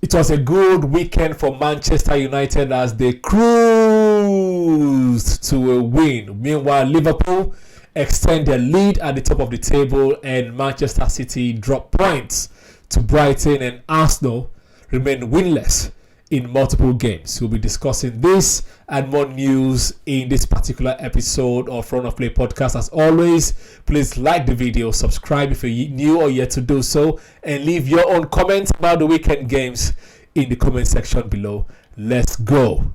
It was a good weekend for Manchester United as they cruised to a win. Meanwhile, Liverpool extend their lead at the top of the table, and Manchester City drop points to Brighton, and Arsenal remain winless in multiple games. We'll be discussing this and more news in this particular episode of Front of Play Podcast. As always, please like the video, subscribe if you're new or yet to do so, and leave your own comments about the weekend games in the comment section below. Let's go.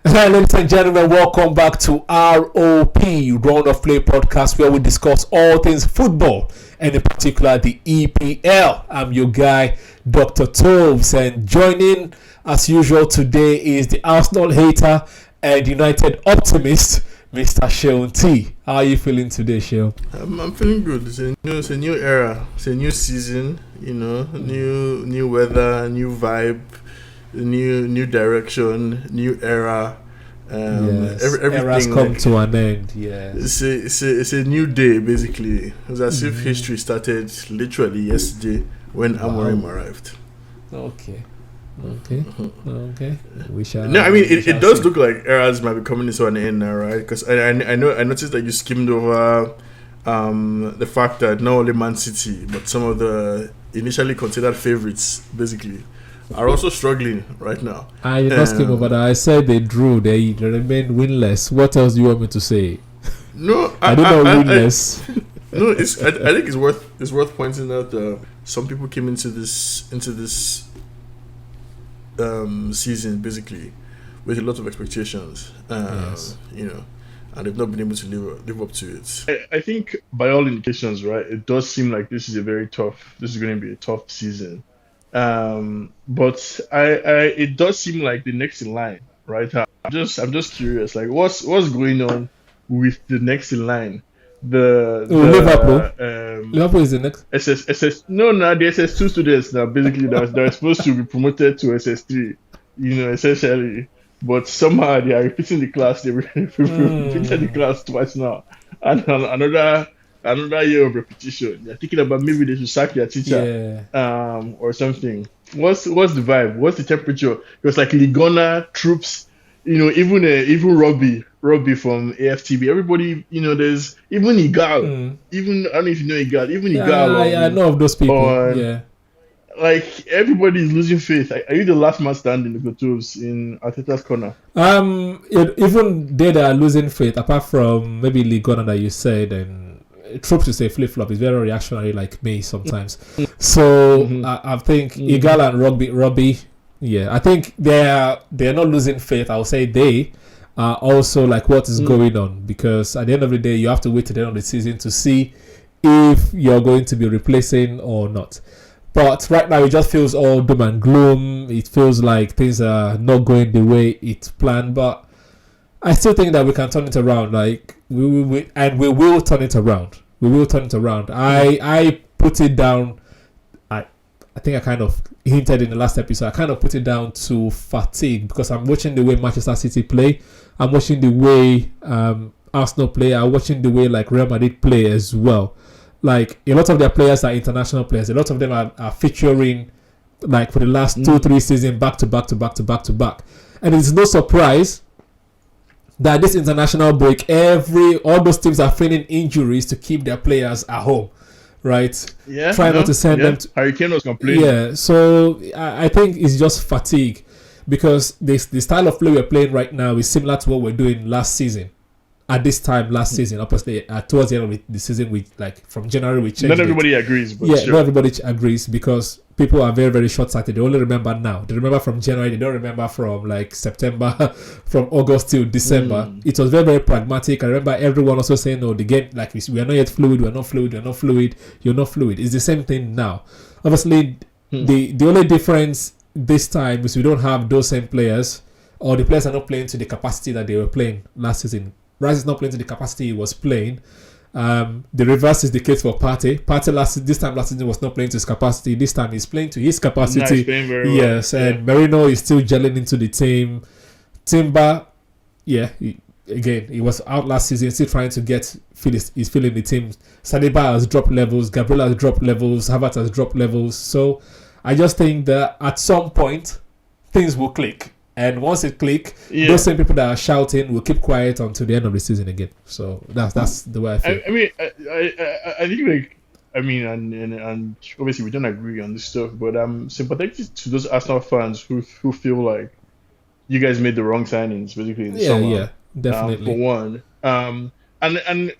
Hi, ladies and gentlemen, welcome back to ROP, Round of Play Podcast, where we discuss all things football, and in particular the EPL. I'm your guy, Dr. Tobes, and joining as usual today is the Arsenal hater and United optimist, Mr. Sheon T. How are you feeling today, Sheon? I'm feeling good. It's a new era. It's a new season. New weather, new vibe, new direction, new era. Everything era's come to an end. Yeah, it's a new day basically. It's as if history started literally yesterday when Amorim arrived. Okay. We shall. No, I mean it does look like eras might be coming to an end now, right? Because I noticed that you skimmed over the fact that not only Man City but some of the initially considered favorites basically are also struggling right now. I did not skim over that. I said they drew. They remain winless. What else do you want me to say? No, I don't know winless. No, I think it's worth pointing out. Some people came into this season basically with a lot of expectations. Yes. And they've not been able to live up to it. I think by all indications, right, it does seem like this is going to be a tough season. But it does seem like the next in line, right? I'm just curious, like what's going on with the next in line? Liverpool is the next. SS no, the SS2 students now basically they're supposed to be promoted to SS3, essentially. But somehow they are repeating the class. They repeated the class twice now, and another year of repetition. They're thinking about maybe they should sack their teacher, or something. What's the vibe? What's the temperature? It was like Ligona troops, even Robbie from AFTB. Everybody, there's even Igal. Even I don't know if you know Igal. Even Igal. I know of those people. Like everybody is losing faith. Are you the last man standing in the tools in Arteta's corner? Even they that are losing faith, apart from maybe Ligona that you said, and Troops to say flip-flop is very reactionary like me sometimes. So I think Igal and Robbie, I think they're not losing faith. I would say they are also like what is going on, because at the end of the day you have to wait to the end of the season to see if you're going to be replacing or not. But right now it just feels all doom and gloom. It feels like things are not going the way it's planned, but I still think that we can turn it around. Like we will turn it around. We will turn it around. I put it down. I think I kind of hinted in the last episode. I kind of put it down to fatigue, because I'm watching the way Manchester City play. I'm watching the way Arsenal play. I'm watching the way like Real Madrid play as well. Like a lot of their players are international players. A lot of them are featuring like for the last 2-3 seasons back to back. And it's no surprise that this international break, all those teams are feigning injuries to keep their players at home, right? Yeah. Try not to send them to. Hurricane was complaining. Yeah. So I think it's just fatigue, because the style of play we're playing right now is similar to what we're doing last season. At this time last season, obviously, towards the end of the season, we like from January we changed. Not everybody agrees, but not everybody agrees, because people are very, very short-sighted. They only remember now. They remember from January. They don't remember from like September, from August till December. It was very, very pragmatic. I remember everyone also saying, "No, the game like we are not yet fluid. We're not fluid. You're not fluid." It's the same thing now. Obviously, the only difference this time is we don't have those same players, or the players are not playing to the capacity that they were playing last season. Rice is not playing to the capacity he was playing. The reverse is the case for Partey. Partey this time last season was not playing to his capacity. This time he's playing to his capacity. No, he's playing very well. Yes, and Merino is still gelling into the team. Timber, he was out last season, still trying to he's feeling the team. Saliba has dropped levels, Gabriel has dropped levels, Havertz has dropped levels. So I just think that at some point things will click. And once it click, those same people that are shouting will keep quiet until the end of the season again. So that's the way I feel. I mean, I think and obviously we don't agree on this stuff, but I'm sympathetic to those Arsenal fans who feel like you guys made the wrong signings basically in the summer. Yeah, definitely. For one, and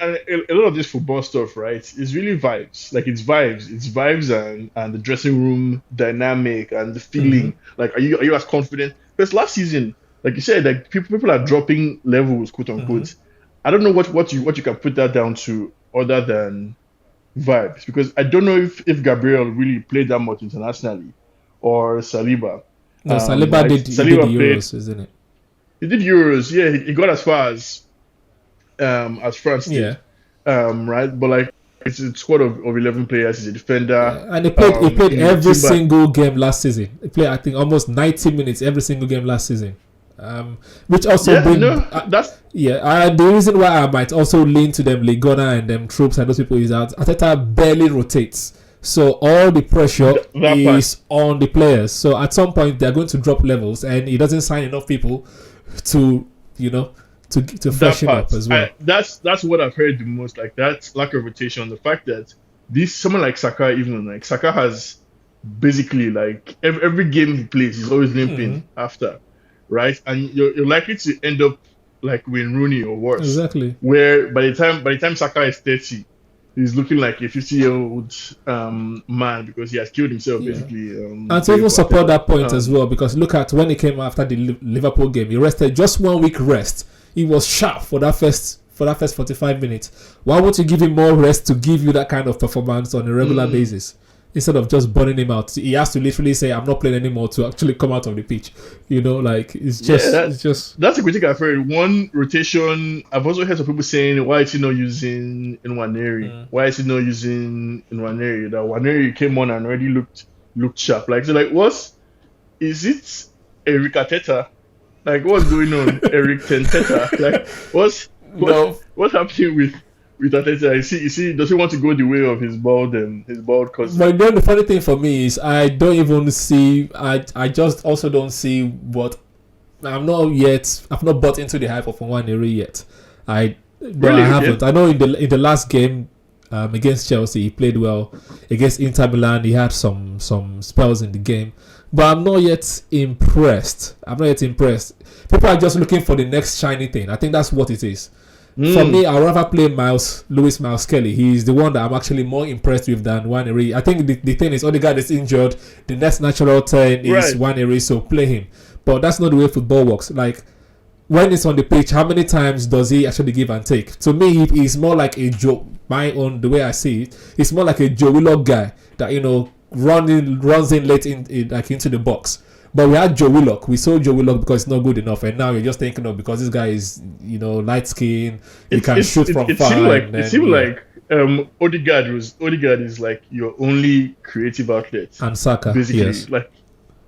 a lot of this football stuff, right, is really vibes. Like it's vibes and the dressing room dynamic and the feeling. Like, are you as confident? Because last season, like you said, like people are dropping levels, quote unquote. I don't know what you can put that down to other than vibes, because I don't know if Gabriel really played that much internationally or Saliba. No, Saliba did the Euros, isn't it? He did Euros, yeah. He got as far as France did. Right? But like it's a squad of 11 players. He's a defender. And he played every single game last season. He played, I think, almost 90 minutes every single game last season. Which also the reason why I might also lean to them Ligona and them troops and those people is that Arteta barely rotates. So all the pressure is on the players. So at some point they're going to drop levels, and he doesn't sign enough people to freshen up as well. That's what I've heard the most. Like that lack of rotation, the fact that someone like Saka, even like Saka has basically like every game he plays, he's always limping after, right? And you're likely to end up like Wayne Rooney or worse. Exactly. Where by the time Saka is 30. He's looking like a 50-year-old man because he has killed himself, basically. And to even support that point as well, because look at when he came after the Liverpool game, he rested just 1 week rest. He was sharp for that first 45 minutes. Why would you give him more rest to give you that kind of performance on a regular basis? Instead of just burning him out, he has to literally say, "I'm not playing anymore" to actually come out of the pitch. Like it's just that's a critique I've heard. One rotation. I've also heard some people saying, "Why is he not using Nwaneri? Why is he not using Nwaneri? That Nwaneri came on and already looked sharp." Like so, is it Eric Arteta? Like what's going on, Eric Tenteta? Like what's happening with Arteta? You see, does he want to go the way of his bald cousin? But then the funny thing for me is I don't even see. I just also don't see what. I've not bought into the hype of Nwaneri yet. I haven't. I know in the last game against Chelsea he played well. Against Inter Milan he had some spells in the game, but I'm not yet impressed. People are just looking for the next shiny thing. I think that's what it is. For me, I'd rather play Lewis Miles Kelly. He's the one that I'm actually more impressed with than Nwaneri. I think the thing is, Odegaard is injured. The next natural turn is Nwaneri, so play him. But that's not the way football works. Like, when it's on the pitch, how many times does he actually give and take? To me, he's more like a Joe. The way I see it, it's more like a Joe Willock guy that runs in late into the box. But we had Joe Willock. We sold Joe Willock because it's not good enough, and now you're just thinking of because this guy is light skin, he can shoot from far. It seemed like Odegaard is like your only creative outlet, and Saka basically. Yes. Like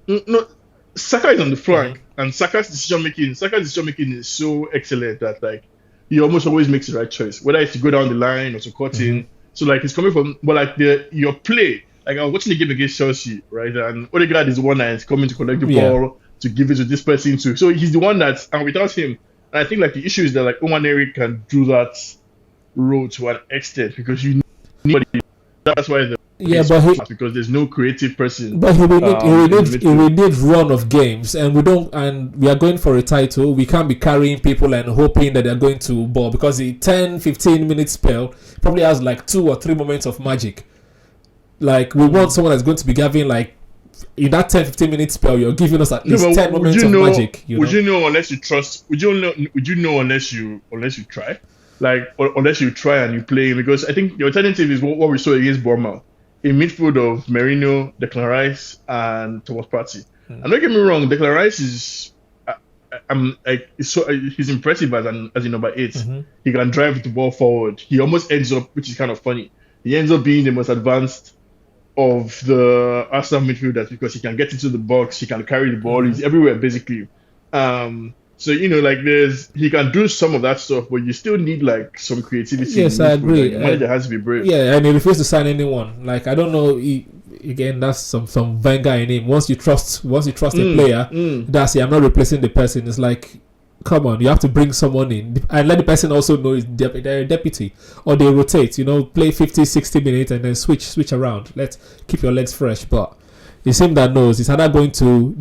no, Saka is on the flank, and Saka's decision making is so excellent that like he almost always makes the right choice, whether it's to go down the line or to cut in. So like he's coming from, but like your play. Like I was watching the game against Chelsea, right? And Odegaard is the one that is coming to collect the ball, to give it to this person too. So he's the one and without him, and I think like the issue is that like Nwaneri can do that role to an extent because you need. That's why because there's no creative person. But he will need run of games, and we are going for a title. We can't be carrying people and hoping that they're going to ball because the 10-15 minute spell probably has like 2 or 3 moments of magic. Like we want someone that's going to be giving like in that 10-15 minute spell, you're giving us at least 10 moments of magic. Would you know unless you trust? Would you know unless you try? Like unless you try and you play, because I think the alternative is what we saw against Bournemouth, a midfield of Merino, Declan Rice, and Thomas Partey. And don't get me wrong, Declan Rice is he's impressive as a number 8. Mm-hmm. He can drive the ball forward. He almost ends up, which is kind of funny. He ends up being the most advanced of the Arsenal midfielders because he can get into the box, he can carry the ball, he's everywhere basically. So like he can do some of that stuff, but you still need like some creativity. Yes, I agree. Like, the manager has to be brave. Yeah, and he refused to sign anyone. Like I don't know. Again, that's some Wenger in him. Once you trust a player, that's it. I'm not replacing the person. It's like, come on, you have to bring someone in and let the person also know they're a deputy, or they rotate. Play 50, 60 minutes and then switch around. Let's keep your legs fresh. But it's him that knows. This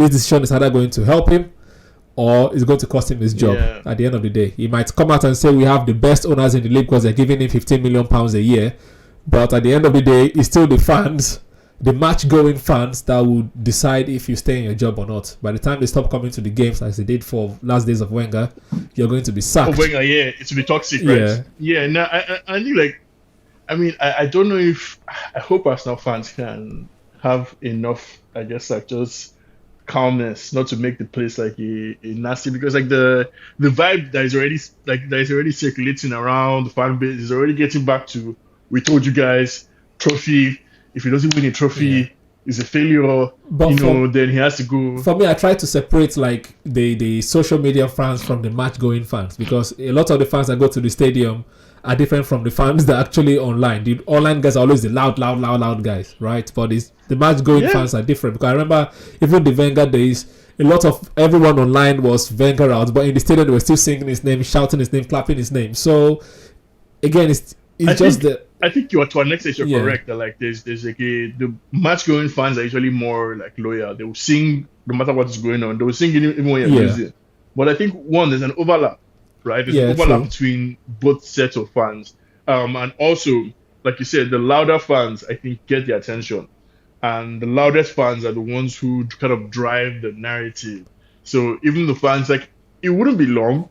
decision is either going to help him, or it's going to cost him his job. At the end of the day, he might come out and say we have the best owners in the league because they're giving him £15 million a year. But at the end of the day, it's still the fans, the match-going fans, that will decide if you stay in your job or not. By the time they stop coming to the games, as they did for last days of Wenger, you're going to be sacked. Wenger, it will be toxic, right? Yeah. No, I think I don't know if I hope Arsenal fans can have enough, I guess, like just calmness not to make the place like a nasty, because like the vibe that is already circulating around the fan base is already getting back to, we told you guys, trophy, if he doesn't win a trophy, it's a failure. But then he has to go. For me, I try to separate like the social media fans from the match going fans, because a lot of the fans that go to the stadium are different from the fans that are actually online. The online guys are always the loud guys, right? But the match-going fans are different. Because I remember even the Wenger days, a lot of everyone online was Wenger out, but in the stadium they were still singing his name, shouting his name, clapping his name. So again, I think you are to an extent you're correct. That like there's like the match-going fans are usually more like loyal. They will sing no matter what is going on. They will sing even when you're losing. But I think there's an overlap. Right, there's an overlap between both sets of fans, and also, like you said, the louder fans I think get the attention, and the loudest fans are the ones who kind of drive the narrative. So even the fans, like, it wouldn't be long.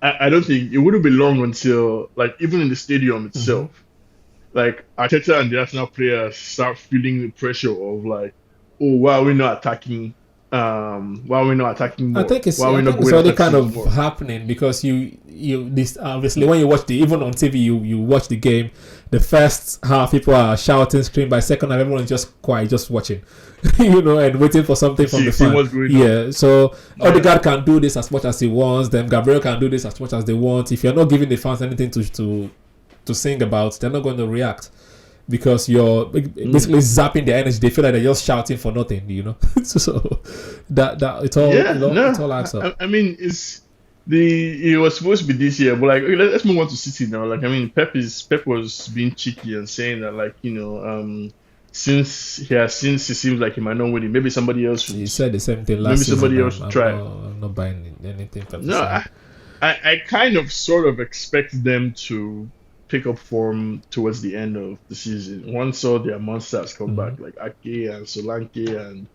I don't think it wouldn't be long until, like, even in the stadium itself, like Arteta and the Arsenal players start feeling the pressure of like, oh, why are we not attacking? Why are we not attacking more? I think it's already kind of happening, because this obviously when you watch even on TV you watch the game, the first half people are shouting, screaming. By second half everyone is just quiet, just watching, and waiting for something from the fan. So Odegaard can do this as much as he wants. Then Gabriel can do this as much as they want. If you're not giving the fans anything to sing about, they're not going to react. Because you're basically zapping their energy. They feel like they're just shouting for nothing, so that it all it all adds up. I mean, it was supposed to be this year, but like let's move on to City now. Like I mean, Pep was being cheeky and saying that like since it seems like he might not win it, maybe somebody else. He said the same thing last season. Maybe somebody else try. I'm not buying anything. I kind of sort of expect them to pick up form towards the end of the season. Once all their monsters come back, like Ake and Solanke and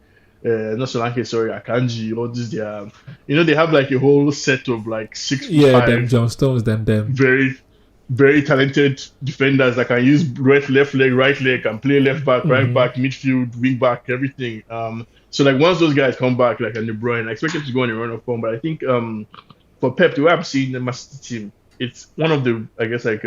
not Solanke, sorry, Akanji, all this they have like a whole set of like 6'5", them John Stones, them very, very talented defenders that can use left leg, right leg, and play left back, right back, midfield, wing back, everything. So like once those guys come back, like De Bruyne, I expect them to go on a run of form. But I think for Pep, the way I'm seeing the Man City team, it's one of the, I guess, like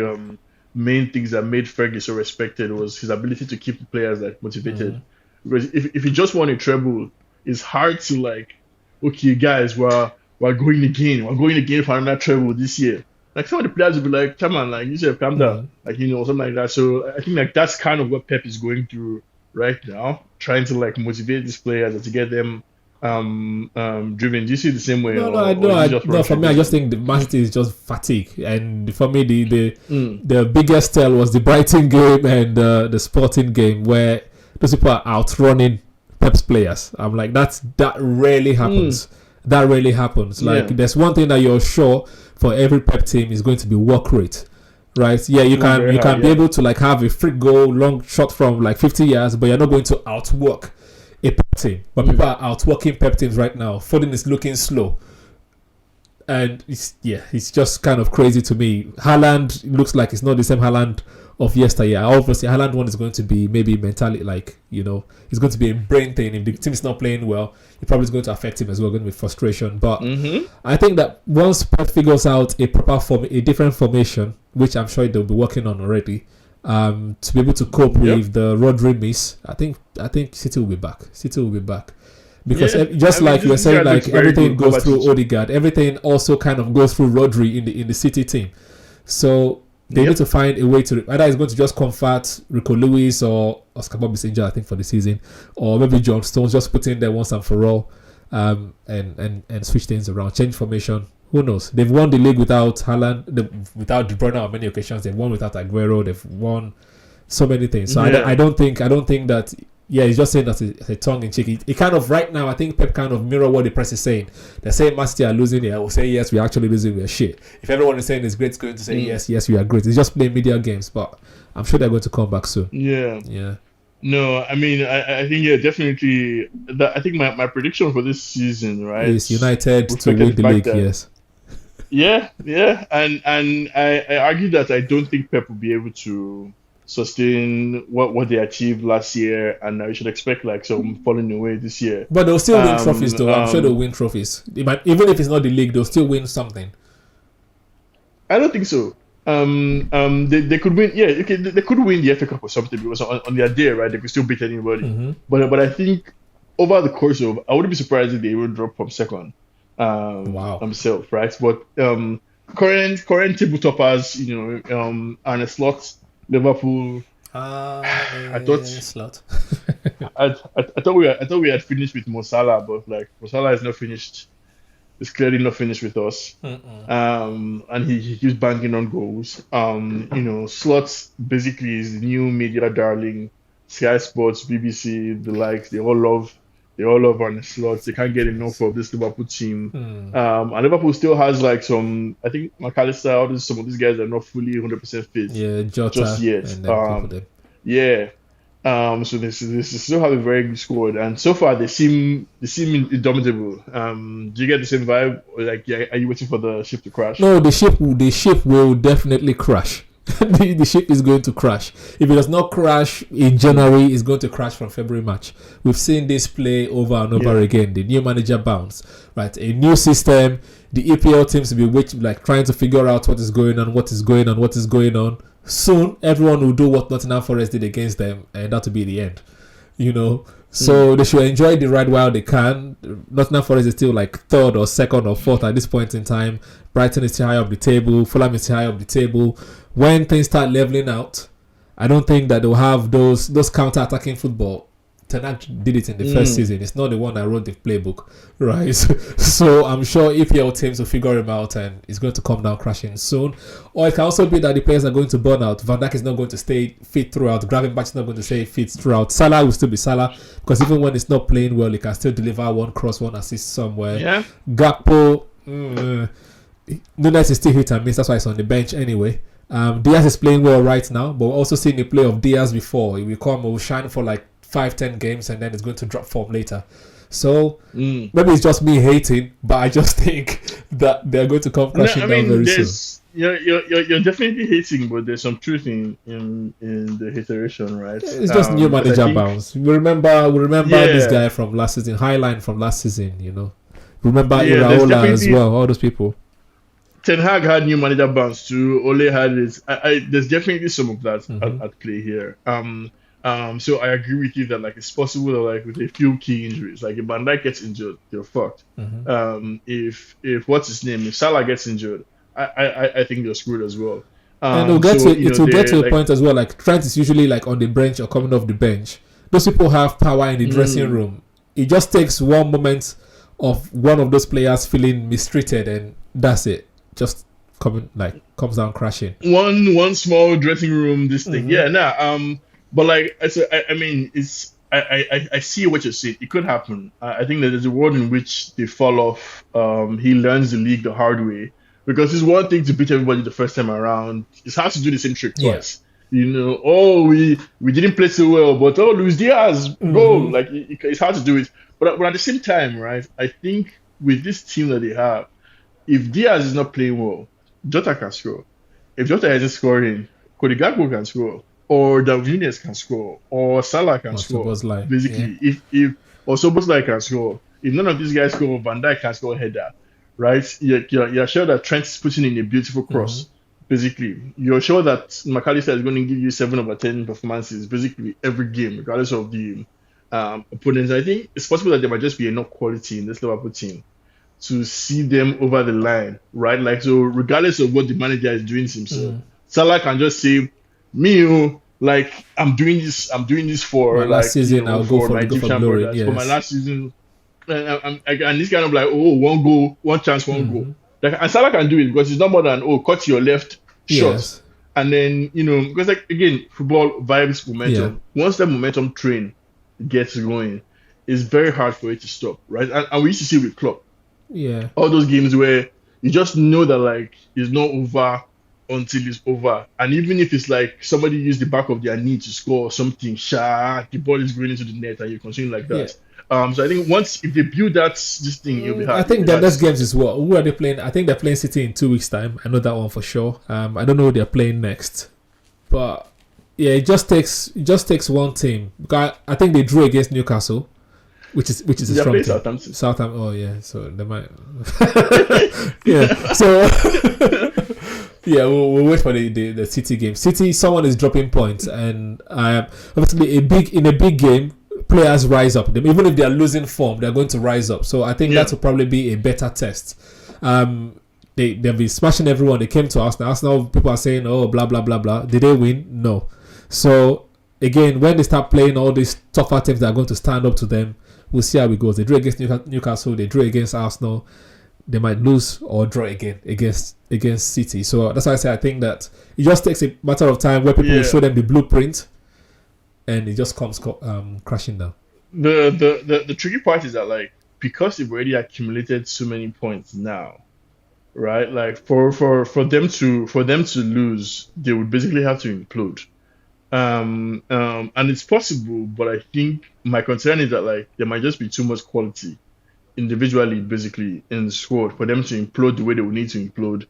main things that made Fergie so respected was his ability to keep the players like motivated. Because if he just won a treble, it's hard to like, okay, guys, we're going again for another treble this year. Like some of the players will be like, come on, like you said, calm down, like something like that. So I think like that's kind of what Pep is going through right now, trying to like motivate these players and to get them driven. Do you see the same way? No, for me, I just think the Man City is just fatigue, and for me, the biggest tell was the Brighton game and the Sporting game, where those people are outrunning Pep's players. I'm like, that rarely happens. That really happens. Like, there's one thing that you're sure for every Pep team is going to be work rate, right? Yeah, you can be able to like have a free goal, long shot from like 50 yards, but you're not going to outwork a Pep team. But people are outworking Pep teams right now. Foden is looking slow. And it's just kind of crazy to me. Haaland looks like it's not the same Haaland of yesteryear. Obviously, Haaland one is going to be maybe mentally it's going to be a brain thing. If the team is not playing well, it probably is going to affect him as well, going to be frustration. But I think that once Pep figures out a different formation, which I'm sure they'll be working on already, to be able to cope with the Rodri miss, I think City will be back. Because like you were saying, like everything goes through Odegaard, everything also kind of goes through Rodri in the City team. So they need to find a way to either it's going to just convert Rico Lewis or Oscar Bob is injured, I think, for the season, or maybe John Stones just put in there once and for all, and switch things around, change formation. Who knows? They've won the league without Haaland, without De Bruyne on many occasions. They've won without Aguero. They've won so many things. So I don't think that. Yeah, he's just saying that it's a tongue-in-cheek. It kind of, right now, I think Pep kind of mirror what the press is saying. They're saying Man City are losing. Yeah, we'll say, yes, we're actually losing. We're shit. If everyone is saying it's great, it's going to say, yes, we are great. It's just playing media games, but I'm sure they're going to come back soon. Yeah. No, I mean, I think, definitely. I think my prediction for this season, right, is United to win the league, yes. Yeah, and I argue that I don't think Pep will be able to sustain what they achieved last year, and I should expect like some falling away this year. But they'll still win trophies, though. I'm sure they'll win trophies. Even if it's not the league, they'll still win something. I don't think so. They could win. Yeah, okay, they could win the FA Cup or something because on their day, right, they could still beat anybody. But I think over the course of, I wouldn't be surprised if they would drop from second. Themselves, right? But current table toppers, Arne Slot, Liverpool. I thought we had finished with Mo Salah, but like Mo Salah is not finished. It's clearly not finished with us. And he keeps banking on goals. Slot basically is the new media darling. Sky Sports, BBC, the likes, they all love Arne Slot. They can't get enough of this Liverpool team. And Liverpool still has like some, I think McAllister, some of these guys are not fully 100% fit. Yeah, Jota just yet. So they still have a very good squad, and so far they seem indomitable. Do you get the same vibe? Or like, are you waiting for the ship to crash? No, the ship will definitely crash. The ship is going to crash. If it does not crash in January, it's going to crash from February, March. We've seen this play over and over again. The new manager bounce, right? A new system. The EPL teams will be trying to figure out what is going on. Soon, everyone will do what Nottingham Forest did against them, and that will be the end. So they should enjoy the ride while they can. Nottingham Forest is still like third or second or fourth at this point in time. Brighton is still high up the table. Fulham is still high up the table. When things start leveling out, I don't think that they'll have those counter-attacking football. Ten Hag did it in the first season. It's not the one that wrote the playbook, right? So I'm sure EPL teams will figure him out, and it's going to come down crashing soon. Or it can also be that the players are going to burn out. Van Dijk is not going to stay fit throughout. Gravenberch is not going to stay fit throughout. Salah will still be Salah, because even when it's not playing well, he can still deliver one cross, one assist somewhere. Yeah. Gakpo, Nunes is still hit and miss. That's why he's on the bench anyway. Diaz is playing well right now, but we're also seeing the play of Diaz before. He will shine for like 5-10 games, and then it's going to drop form later. So maybe it's just me hating, but I just think that they're going to come crashing down very soon. You're definitely hating, but there's some truth in the hateration, right? It's just new manager bounce. We remember this guy from last season, Highline from last season. Remember Iraola as well. All those people. Ten Hag had new manager bounce too. Ole had his. There's definitely some of that at play here. So I agree with you that like it's possible that like with a few key injuries, like if Van Dijk gets injured, you're fucked. If what's his name, if Salah gets injured, I think they're screwed as well. And it will get to a point as well. Like Trent is usually like on the bench or coming off the bench. Those people have power in the dressing room. It just takes one moment of one of those players feeling mistreated, and that's it. Just comes down crashing. One small dressing room, this thing. But like I mean, it's I see what you're saying. It could happen. I think that there's a world in which they fall off. He learns the league the hard way, because it's one thing to beat everybody the first time around. It's hard to do the same trick twice. We didn't play so well, but Luis Diaz, goal. Like it's hard to do it. But at the same time, right? I think with this team that they have, if Diaz is not playing well, Jota can score. If Jota isn't scoring, Cody Gakpo can score, or Darwin Núñez can score, or Salah can score. Basically, if or Szoboszlai can score. If none of these guys score, Van Dijk can score a header, right? You're sure that Trent is putting in a beautiful cross. Basically, you're sure that McAllister is going to give you 7/10 performances, basically every game, regardless of the opponents. I think it's possible that there might just be enough quality in this Liverpool team to see them over the line, right? Like, so regardless of what the manager is doing to himself, Salah can just say, "Me, like I'm doing this for my last season. I'll go for my Egyptian brothers for my last season." And this kind of like, one goal, one chance, one goal. Like, and Salah can do it because it's not more than cut your left shot, and then because like again, football vibes momentum. Once that momentum train gets going, it's very hard for it to stop, right? And we used to see with Klopp, all those games where you just know that like it's not over until it's over, and even if it's like somebody used the back of their knee to score something, the ball is going into the net, and you're continuing like that. So I think if they build this thing, it'll be hard. I think that next games is what? Who are they playing? I think they're playing City in 2 weeks' time. I know that one for sure. I don't know who they're playing next, but yeah, it just takes one team. Because I think they drew against Newcastle, which is a strong team. Southampton. Oh yeah, so they might. So yeah, we'll wait for the City game. City, someone is dropping points, and obviously in a big game, players rise up. Even if they are losing form, they're going to rise up. So I think that will probably be a better test. They've been smashing everyone. They came to Arsenal. Arsenal, people are saying, oh, blah, blah, blah, blah. Did they win? No. So again, when they start playing all these tougher teams that are going to stand up to them, we'll see how it goes. They drew against Newcastle. They drew against Arsenal. They might lose or draw again against City. So that's why I say I think that it just takes a matter of time where people will show them the blueprint, and it just comes crashing down. The tricky part is that like because they've already accumulated so many points now, right? Like for them to lose, they would basically have to implode. And it's possible, but I think my concern is that like there might just be too much quality individually, basically in the squad for them to implode the way they would need to implode.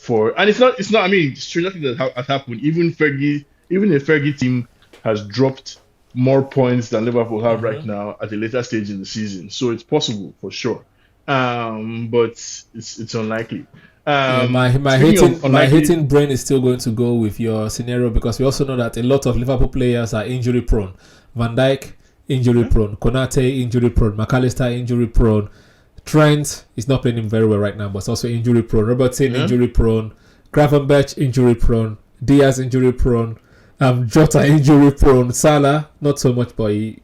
And it's not. I mean, stranger things that has happened. Even the Fergie team has dropped more points than Liverpool have right now at a later stage in the season. So it's possible for sure, but it's unlikely. My hating brain is still going to go with your scenario because we also know that a lot of Liverpool players are injury prone. Van Dijk injury prone, Konate injury prone, McAllister injury prone, Trent is not playing very well right now, but it's also injury prone. Robertson injury prone, Gravenberch injury prone, Diaz injury prone, Jota injury prone, Salah not so much, but is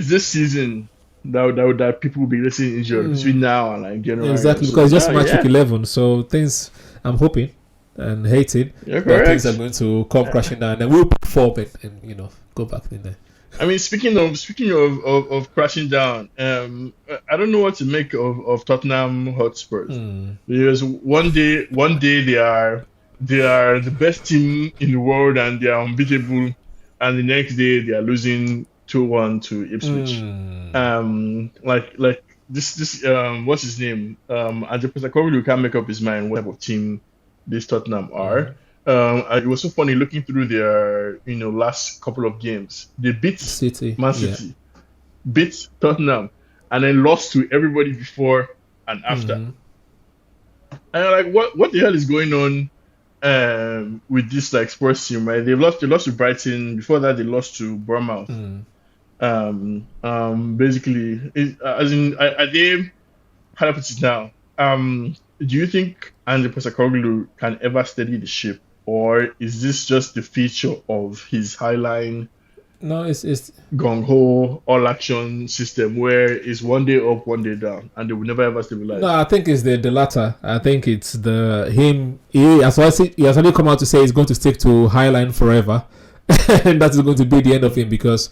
this season that people will be listening injured between now and like January. Exactly, because it's just match week 11, so things I'm hoping and hating that things are going to come crashing down, and we'll perform it and go back in there. I mean, speaking of crashing down, I don't know what to make of Tottenham Hotspurs because one day they are the best team in the world and they are unbeatable, and the next day they are losing 2-1 to Ipswich. Like this what's his name? Ange Postecoglou can't make up his mind what type of team this Tottenham are. It was so funny looking through their last couple of games. They beat Man City, beat Tottenham, and then lost to everybody before and after. And I'm like, what the hell is going on with this like sports team? Right? They lost to Brighton. Before that, they lost to Bournemouth. Basically, are they? How do I put it now? Do you think Ange Postecoglou can ever steady the ship? Or is this just the feature of his highline? No, it's gung-ho all-action system where it's one day up, one day down, and they will never ever stabilize. No, I think it's the latter. I think it's him. He has already come out to say he's going to stick to highline forever, and that is going to be the end of him because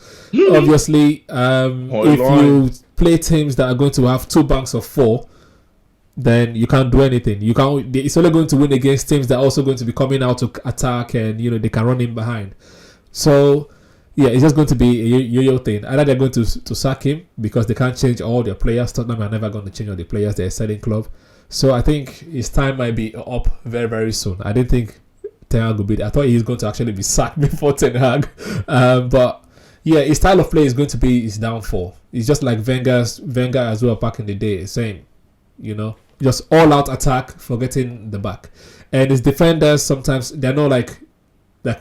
obviously, if you play teams that are going to have 2 banks of 4. Then you can't do anything. It's only going to win against teams that are also going to be coming out to attack and they can run in behind. So yeah, it's just going to be a yo-yo thing. Either they're going to sack him because they can't change all their players. Tottenham are never going to change all the players. They're a selling club. So I think his time might be up very, very soon. I didn't think Ten Hag would be there. I thought he's going to actually be sacked before Ten Hag. But yeah, his style of play is going to be his downfall. It's just like Wenger as well back in the day, same, just all out attack, forgetting the back. And his defenders sometimes they're not like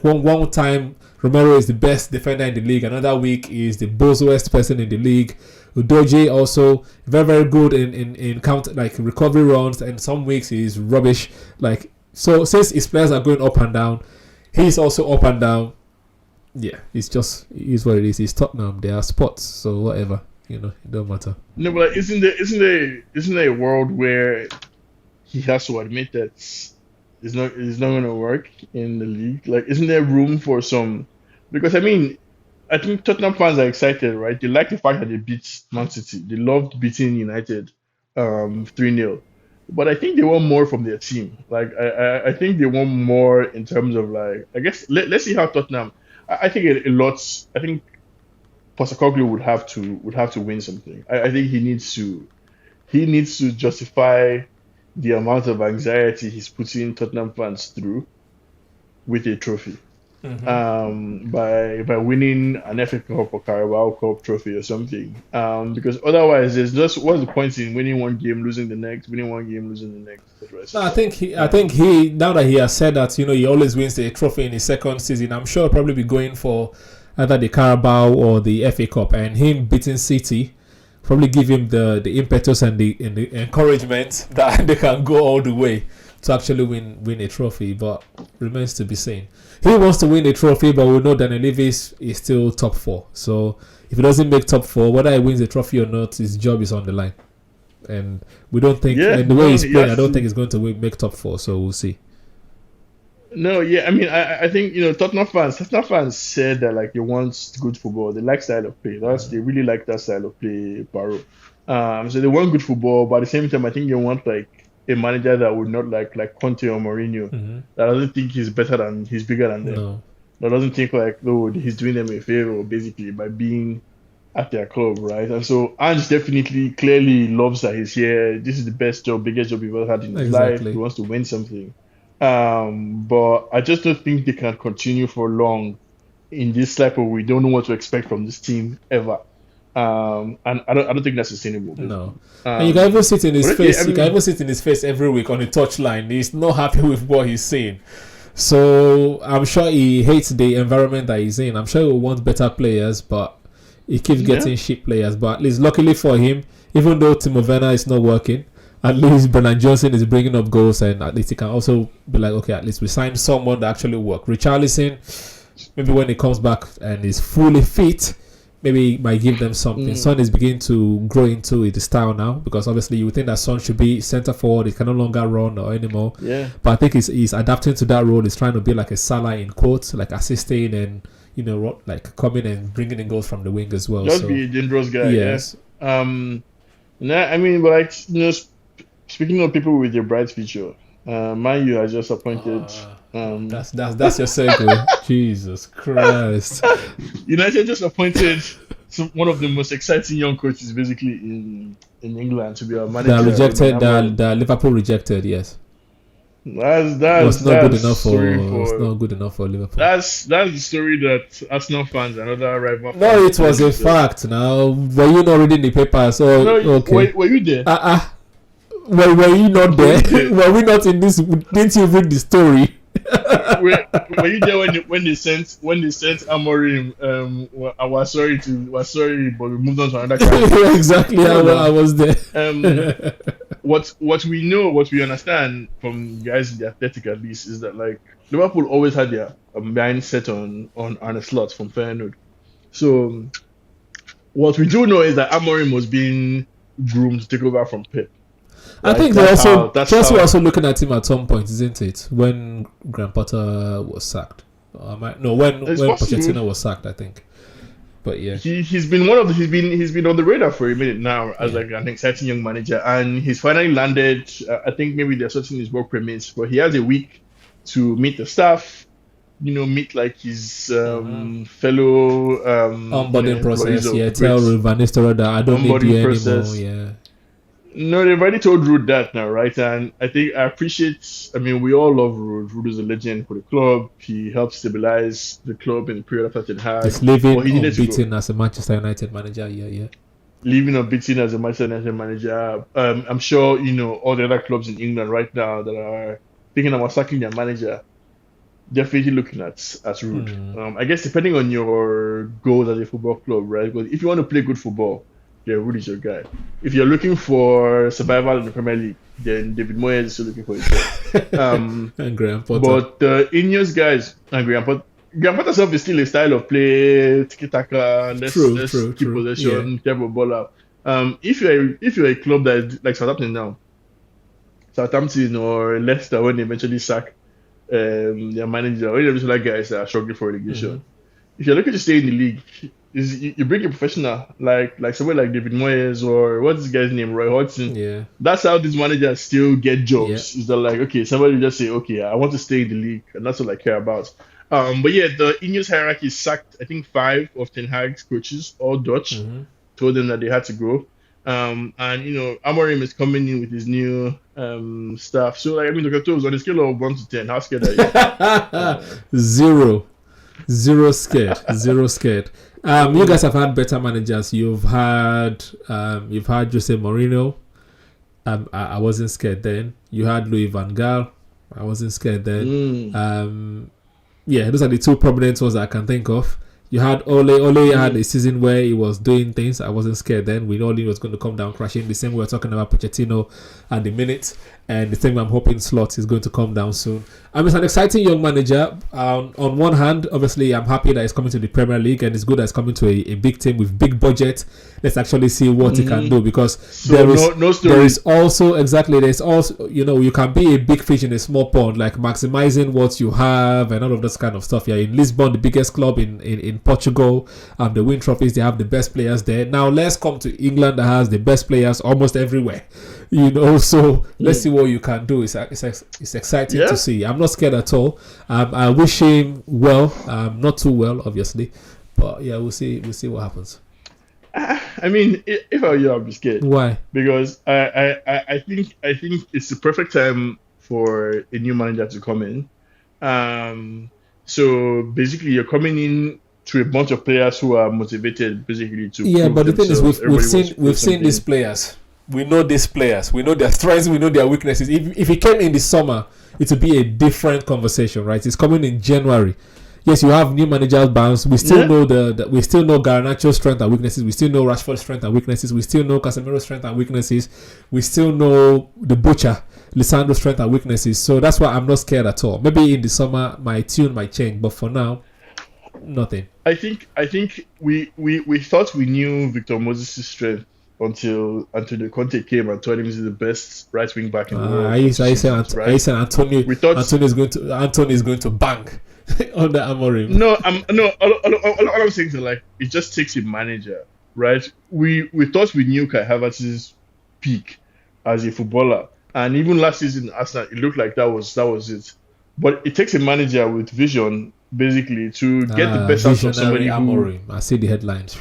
one time Romero is the best defender in the league. Another week is the bozest person in the league. Udogie also very, very good in counter, like recovery runs, and some weeks he's rubbish. Like, so since his players are going up and down, he's also up and down. Yeah, it's what it is. It's Tottenham. They are spots, so whatever, it don't matter. No, but isn't there a world where he has to admit that it's not going to work in the league? Like, isn't there room for some? Because I think Tottenham fans are excited, right? They like the fact that they beat Man City. They loved beating United 3-0. But I think they want more from their team. Like, I think they want more in terms of, like, I guess let's see how Tottenham. I think I think Postecoglou would have to win something. I think he needs to justify the amount of anxiety he's putting Tottenham fans through with a trophy. Mm-hmm. By winning an FA Cup or Carabao Cup trophy or something. Because otherwise, what's the point in winning one game, losing the next, winning one game, losing the next? No, I think he now that he has said that he always wins the trophy in his second season, I'm sure he'll probably be going for either the Carabao or the FA Cup, and him beating City probably give him the impetus and the encouragement that they can go all the way to actually win a trophy, but remains to be seen. He wants to win a trophy, but we know Daniel Levy is still top 4. So if he doesn't make top 4, whether he wins a trophy or not, his job is on the line. And we don't think, and the way he's playing, I don't think he's going to make top 4. So we'll see. No, yeah, I think Tottenham fans said that like they want good football. They like style of play. They really like that style of play, Barrow. So they want good football, but at the same time, I think they want like a manager that would not like Conte or Mourinho, that doesn't think he's bigger than them. No. That doesn't think like, he's doing them a favor basically by being at their club, right? And so Ange definitely clearly loves that he's here. This is the biggest job he's ever had in his life. He wants to win something. But I just don't think they can continue for long in this type of, we don't know what to expect from this team ever. And I don't think that's sustainable. No. And you can even sit in his face. You can even sit in his face every week on the touchline. He's not happy with what he's saying. So I'm sure he hates the environment that he's in. I'm sure he wants better players, but he keeps getting shit players. But at least, luckily for him, even though Timo Werner is not working, at least Brennan Johnson is bringing up goals, and at least he can also be like, okay, at least we signed someone that actually works. Richarlison, maybe when he comes back and is fully fit, maybe it might give them something. Son is beginning to grow into the style now, because obviously you would think that Son should be centre forward. He can no longer run or anymore. Yeah. But I think he's adapting to that role. He's trying to be like a Salah in quotes, like assisting and like coming and bringing in goals from the wing as well. Just be a dangerous guy. Yes. But speaking of people with a bright future, Man U has just appointed. That's your segue. Jesus Christ! United just appointed one of the most exciting young coaches, basically in England, to be our manager. The Liverpool rejected. Yes. That's not good enough for Liverpool. That's the story that Arsenal fans and other rival fans. No, it was a fact. Now, were you not reading the paper? So okay. Were you there? Were you not there? Were we not in this? Didn't you read the story? were you there when they sent Amorim? I was sorry, but we moved on to another character. Exactly, I was there. What we understand from guys in the Athletic at least is that like Liverpool always had their mindset on Arne Slot from Feyenoord. So what we do know is that Amorim was being groomed to take over from Pep. I think Chelsea were also looking at him at some point, isn't it? When Graham Potter was sacked. When Pochettino was sacked, I think. But yeah, he's been on the radar for a minute now as like an exciting young manager, and he's finally landed. I think maybe they're sorting his work permits, but he has a week to meet the staff. Meet like his fellow onboarding process. Yeah, tell Van Nistelrooy that I don't need you anymore. Yeah. No, they've already told Rude that now, right? And I think I appreciate. I mean, we all love Rude. Rude is a legend for the club. He helped stabilize the club in the period after Ten Hag. He's living But he needed to go. unbeaten as a Manchester United manager. Yeah. Leaving unbeaten as a Manchester United manager. I'm sure all the other clubs in England right now that are thinking about sacking their manager, definitely looking at Rude. I guess depending on your goals as a football club, right? Because if you want to play good football, yeah, Rude is your guy. If you're looking for survival in the Premier League, then David Moyes is still looking for his job. And Graham Potter. But the Ineos guys and Graham Potter itself is still a style of play, tiki-taka, let's keep possession, type of baller. If you're a club that is like Southampton now, Southampton or Leicester when they eventually sack their manager, or any of these other guys that are struggling for relegation, if you're looking to stay in the league, you bring a professional like someone like David Moyes or what's this guy's name, Roy Hodgson. Yeah. That's how these managers still get jobs. Is that like, okay, somebody just say, okay, I want to stay in the league, and that's all I care about. But yeah, the Ineos hierarchy sacked, I think, 5 of Ten Hag's coaches, all Dutch, told them that they had to go. And Amorim is coming in with his new staff. So like, I mean, Dr. Toes, on a scale of 1 to 10, how scared are you? 0 scared. 0 scared. You guys have had better managers. You've had Jose Mourinho. I wasn't scared then. You had Louis van Gaal. I wasn't scared then. Yeah, those are the 2 prominent ones that I can think of. You had Ole. Ole had a season where he was doing things. I wasn't scared then. We know he was going to come down crashing. The same way we're talking about Pochettino at the minute. And the thing I'm hoping Slot is going to come down soon. He's an exciting young manager. On one hand, obviously, I'm happy that he's coming to the Premier League, and it's good that he's coming to a big team with big budget. Let's actually see what he can do, because there's also you can be a big fish in a small pond, like maximizing what you have and all of this kind of stuff. Yeah, in Lisbon, the biggest club in Portugal, they win trophies. They have the best players there. Now let's come to England that has the best players almost everywhere. So let's see what you can do. It's exciting to see. I'm not scared at all. I wish him well. Not too well, obviously, but yeah, we'll see what happens. I mean, if I were you, I'd be scared. Why? Because I think it's the perfect time for a new manager to come in. So basically, you're coming in to a bunch of players who are motivated, basically to. Yeah, but the thing is, we've seen these players. We know these players. We know their strengths. We know their weaknesses. If he came in the summer, it would be a different conversation, right? It's coming in January. Yes, you have new managers bounce. We still know we still know Garnacho's strengths and weaknesses. We still know Rashford's strengths and weaknesses. We still know Casemiro's strengths and weaknesses. We still know the butcher, Lisandro's strengths and weaknesses. So that's why I'm not scared at all. Maybe in the summer my tune might change, but for now, nothing. I think we thought we knew Victor Moses' strength until Antonio Conte came and told him he's the best right wing back in the world. I said Antonio is going to bang under Amorim. No, all I'm saying is like it just takes a manager, right? We thought we knew Kai Havertz's peak as a footballer, and even last season Arsenal, it looked like that was it. But it takes a manager with vision, basically, to get the best out of somebody. Amorim. I see the headlines.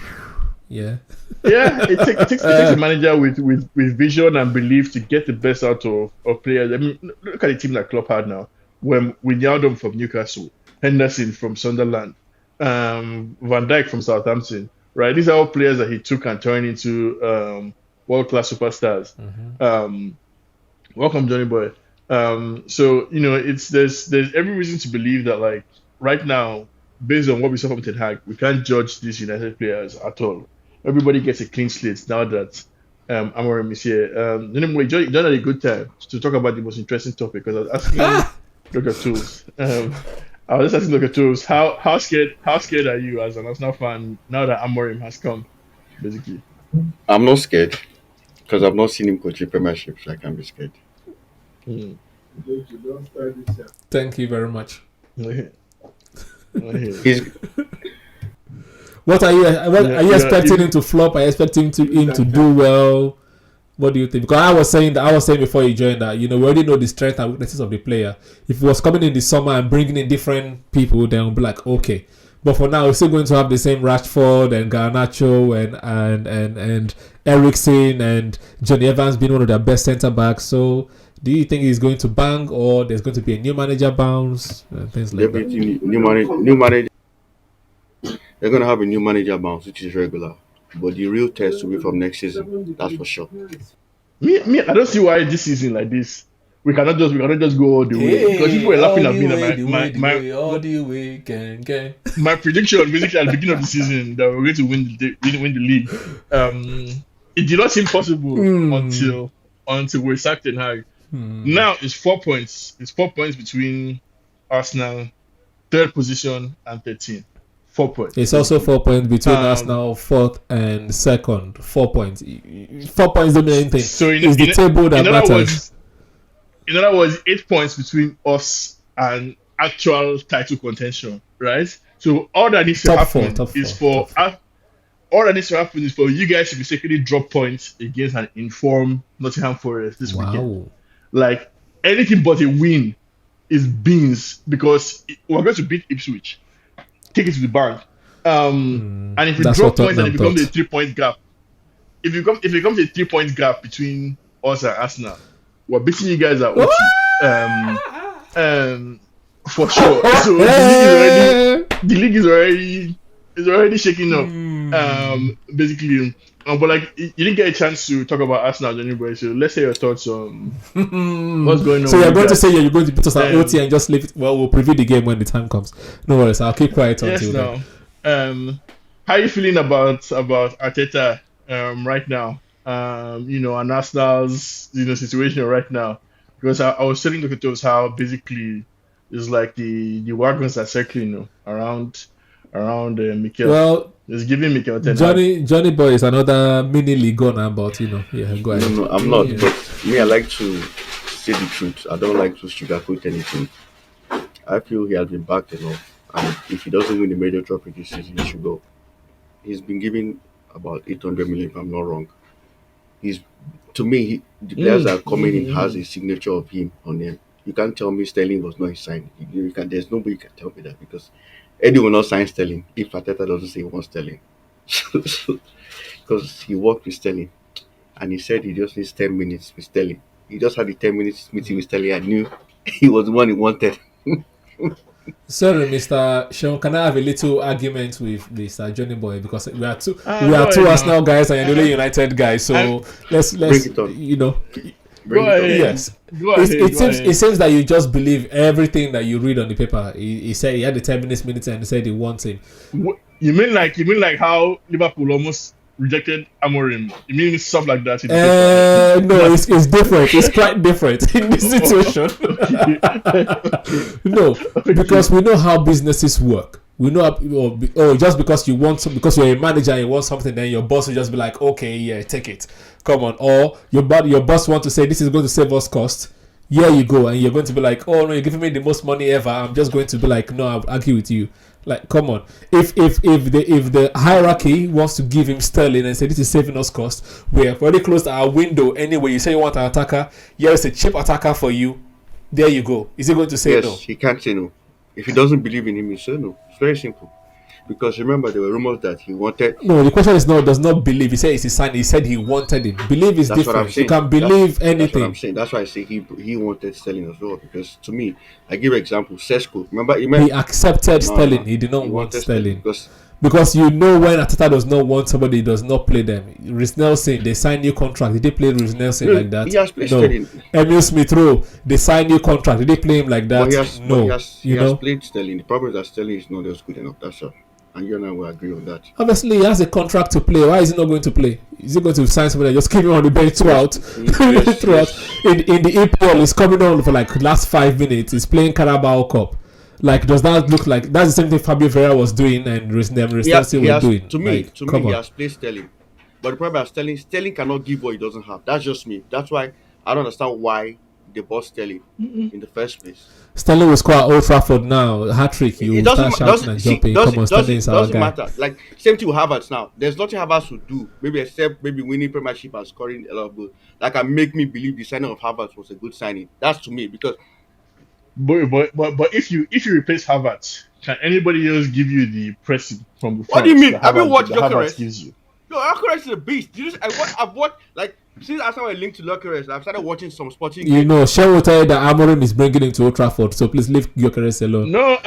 Yeah. It takes a manager with vision and belief to get the best out of players. I mean, look at the team that Klopp had now. When Wijnaldum from Newcastle, Henderson from Sunderland, Van Dijk from Southampton, right? These are all players that he took and turned into world-class superstars. Welcome, Johnny Boy. So there's every reason to believe that, like, right now, based on what we saw from Ten Hag, we can't judge these United players at all. Everybody gets a clean slate now that Amorim is here. Anyway, John had a good time to talk about the most interesting topic, because I was asking Dr. Tools. I was just asking Dr. Tools, how scared are you as an Arsenal fan now that Amorim has come, basically? I'm not scared, because I've not seen him coach a Premiership, so I can't be scared. Thank you very much. What are you expecting him to flop? Are you expecting him to do well? What do you think? Because I was saying before you joined that, we already know the strengths and weaknesses of the player. If he was coming in the summer and bringing in different people, then we'll be like, okay. But for now, we're still going to have the same Rashford and Garnacho Eriksen and Johnny Evans being one of their best centre backs. So, do you think he's going to bang, or there's going to be a new manager bounce, things like that? New manager. They're gonna have a new manager bounce, which is regular. But the real test will be from next season. That's for sure. I don't see why this season like this. We cannot just go all the way, because people were laughing at me that all the way, gang. my prediction basically at the beginning of the season that we were going to win the league. It did not seem possible until we sacked Ten Hag. Now it's 4 points. It's 4 points between Arsenal, third position, and 13. 4 points. It's also 4 points between Arsenal, fourth and second. 4 points. 4 points don't mean anything. So it's the table that matters. In other words, 8 points between us and actual title contention, right? So all that needs to happen is for you guys to basically drop points against an informed Nottingham Forest this weekend. Like, anything but a win is beans, because we're going to beat Ipswich, take it to the bank. And if you drop points and it becomes a 3-point gap, if it becomes a 3-point gap between us and Arsenal, we're beating you guys at for sure. So the league is already shaking up. Basically. But like, you didn't get a chance to talk about Arsenal anyway, so let's hear your thoughts on what's going on. So you're going to say you're going to put us at OT and just leave it. Well, we'll preview the game when the time comes. No worries, I'll keep quiet until then. How are you feeling about Arteta right now? And Arsenal's situation right now, because I was telling Dr. Toes how basically it's like the wagons are circling around Mikel. Well, it's giving Mikel 10. Johnny Boy is another mini league gunner, but go ahead. No, I'm not. Yeah. But me, I like to say the truth. I don't like to sugarcoat anything. I feel he has been backed enough, and if he doesn't win the major trophy this season, he should go. He's been given about 800 million, if I'm not wrong. To me, the players that are coming in has a signature of him on them. You can't tell me Sterling was not his sign. There's nobody who can tell me that, because Eddie will not sign Sterling if Arteta doesn't say he wants Sterling. Because he worked with Sterling and he said he just needs 10 minutes with Sterling. He just had the 10 minutes meeting with Sterling and knew he was the one he wanted. Sorry, Mr. Sean, can I have a little argument with Mr. Johnny Boy, because we are two Arsenal guys and you're the only United guy, so let's bring it on. Go ahead. Yes. It seems that you just believe everything that you read on the paper. He said he had the 10 minutes and he said he wants him. You mean like how Liverpool almost rejected Amorim? You mean stuff like that? No, it's different. It's quite different in this situation. No, because we know how businesses work. We know, just because because you're a manager and you want something, then your boss will just be like, okay, yeah, take it, come on. Or your boss want to say, this is going to save us cost. Here you go, and you're going to be like, oh no, you're giving me the most money ever. I'm just going to be like, no, I'll argue with you. Like, come on. If the hierarchy wants to give him Sterling and say this is saving us cost, we have already closed our window anyway. You say you want an attacker, here's a cheap attacker for you. There you go. Is he going to say no? Yes, he can't say no. If he doesn't believe in him, he say no. It's very simple. Because remember, there were rumors that he wanted. No, the question is does not believe. He said it's his sign. He said he wanted him. Believe is different. You can believe anything. That's what I'm saying. That's why I say he wanted Sterling as well. Because to me, I give an example. Sesko. Remember, he accepted Sterling. He did not want Sterling. Because you know when Arteta does not want somebody, he does not play them. Rhys Nelson, they sign new contract. Did they play Rhys Nelson like that? He has played Sterling. Emil Smith Rowe, they sign new contract. Did they play him like that? He has played Sterling. The problem is that Sterling is not as good enough. That's all. And you and I will agree on that. Obviously, he has a contract to play. Why is he not going to play? Is he going to sign somebody that just keep him on the bench throughout? In the EPL, he's coming on for like last 5 minutes. He's playing Carabao Cup. Like, does that look like that's the same thing Fabio Vieira was doing and Rhys Nelson was doing? To me, he has played Sterling. But the problem is Sterling cannot give what he doesn't have. That's just me. That's why I don't understand why they bought Sterling in the first place. Sterling will score at Old Trafford now. Hat-trick. You start shouting and jumping. Come on, Sterling is our guy. Doesn't matter. Like, same thing with Havertz now. There's nothing Havertz will do. Maybe except winning Premiership and scoring a lot of goals. That can make me believe the signing of Havertz was a good signing. That's to me because. But if you replace Havertz, can anybody else give you the pressing from the front? What do you mean? I mean, what Gyökeres gives you? Yo, Gyökeres is a beast. I've watched like since I started linked to Gyökeres, I've started watching some sporting. You know, Sean will tell you that Amorim is bringing him to Old Trafford, so please leave Gyökeres alone. No.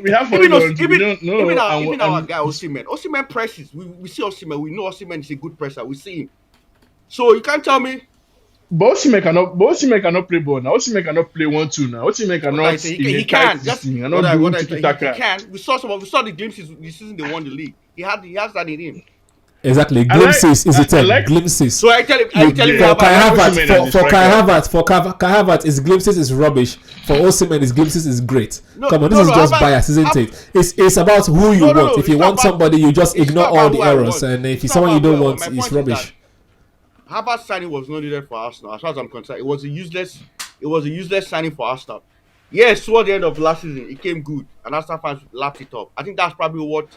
We have Even our guy Osimhen presses. We see Osimhen. We know Osimhen is a good presser. We see him. So you can't tell me. But Osimhen cannot play ball now. Osimhen cannot play 1-2 now. Osimhen cannot. He can. Just he he can. We saw the glimpses this season they won the league. He has that in him. Exactly, glimpses is it? Glimpses. So I tell him for Kai Havertz, his glimpses is rubbish. For Osimhen, his glimpses is great. Come on, this is just bias, isn't it? It's about who you want. If you want somebody, you just ignore all the errors, and if it's someone you don't want, it's rubbish. Havertz signing was not needed for Arsenal, as far as I'm concerned. It was a useless signing for Arsenal. Yes, toward the end of last season, it came good, and Arsenal fans lapped it up. I think that's probably what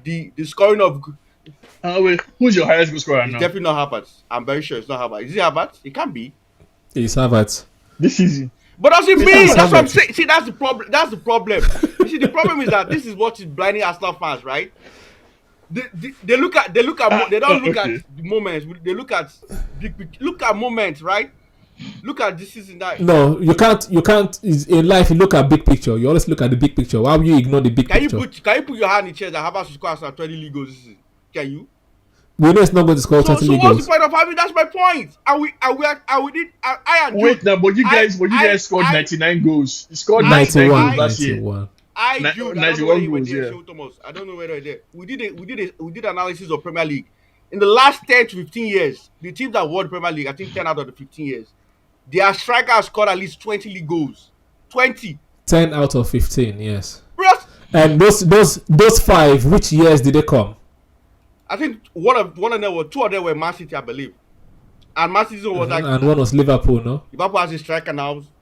the scoring of. Wait, who's your highest goal scorer now? Definitely not Havertz. I'm very sure it's not Havertz. Is it Havertz? It can't be. It's Havertz. This season. But that's mean. That's what I'm saying. See, that's the problem. You see, the problem is that this is what is blinding Arsenal fans, right? They don't look at the moments. They look at moments, right? Look at this season that. No, you can't. In life, you look at big picture. You always look at the big picture. Why would you ignore the big picture? Can you put your hand in the chair that Havertz will score Arsenal 20 league goals this season? Can you? We know it's not going to score 20 league goals. So what's the point of having? That's my point. Wait, now, but you guys scored 99 goals. You scored 91 last year. 91 goals. Yeah. I don't know whether they're there. We did analysis of Premier League. In the last 10 to 15 years, the teams that won the Premier League, I think 10 out of the 15 years, their striker has scored at least 20 league goals. 20. 10 out of 15, yes. Bros. And those 5, which years did they come? I think one of them were 2 of them were Man City, I believe. And Man City was like, and one was Liverpool, no? Liverpool has a striker now. What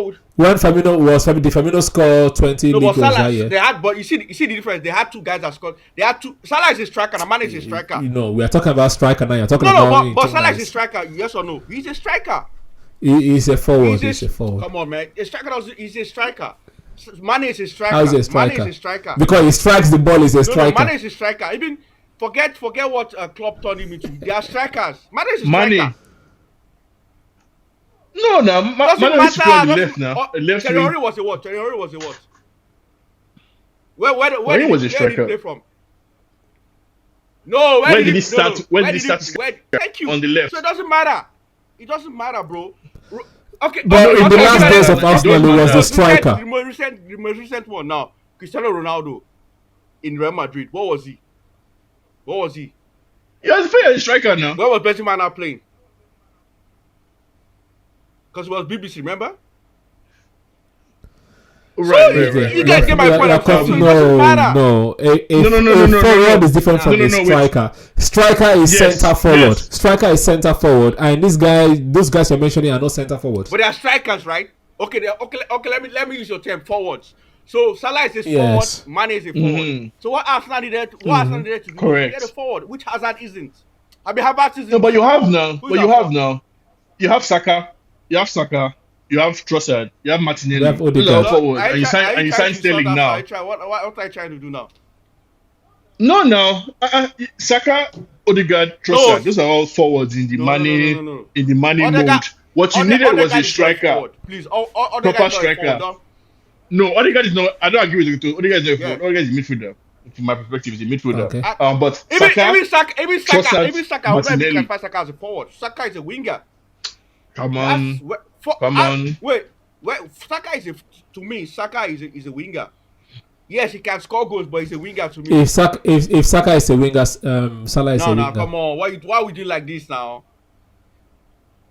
would? When Firmino scored 20 league goals that year. They had, but you see the difference. They had 2 guys that scored. They had 2. Salah is a stricker and Mane is a striker. You know, we are talking about striker now. You're talking about. But Salah is a striker. Yes or no? He's a striker. He's a forward. He's a forward. Come on, man. A striker is a striker. Mane is a striker. How is he a striker? Mane is a striker. Because he strikes the ball, he's a striker. No, Mane is a striker. Even forget what Klopp turned him into. They are strikers. Mane is a striker. No, Mane is on the left now. Left Thierry Henry was a what? Where was a striker? Where did he play from? No, where did he start? Thank you. On the left. So it doesn't matter. It doesn't matter, bro. Okay, but in the last days of Arsenal, he was the striker. The most recent one now, Cristiano Ronaldo in Real Madrid. What was he? He was a striker now. Where was Benzema now playing? Because it was BBC, remember? Right. You guys get my point across. So it doesn't matter. No. A forward is different from a striker. Striker is center forward. Yes. Striker is center forward, and those guys you're mentioning are not center forwards. But they are strikers, right? Okay. Let me use your term, forwards. So Salah is a forward, Mane is a forward. Mm-hmm. So what Arsenal needed to do? Correct. Get a forward, which Hazard isn't. I mean, Havertz isn't. No, but you have now. You have Saka. You have Trossard. You have Martinelli. You have Odegaard. Forward. And you sign Sterling now. What are you trying to do now? No. Saka, Odegaard, Trossard. Those are all forwards in the Mane in the Mane mode. What you needed was a striker. Please, proper striker. No, Odegaard is not. I don't agree with you. Odegaard is not. Odegaard is a midfielder. From my perspective, he's a midfielder. Okay. But even Saka, I would Martinelli. classify Saka as a forward. Saka is a winger. Come on. Wait. Saka is a winger. Yes, he can score goals, but he's a winger to me. If Saka is a winger, Salah is a winger. No, come on. Why would you like this now?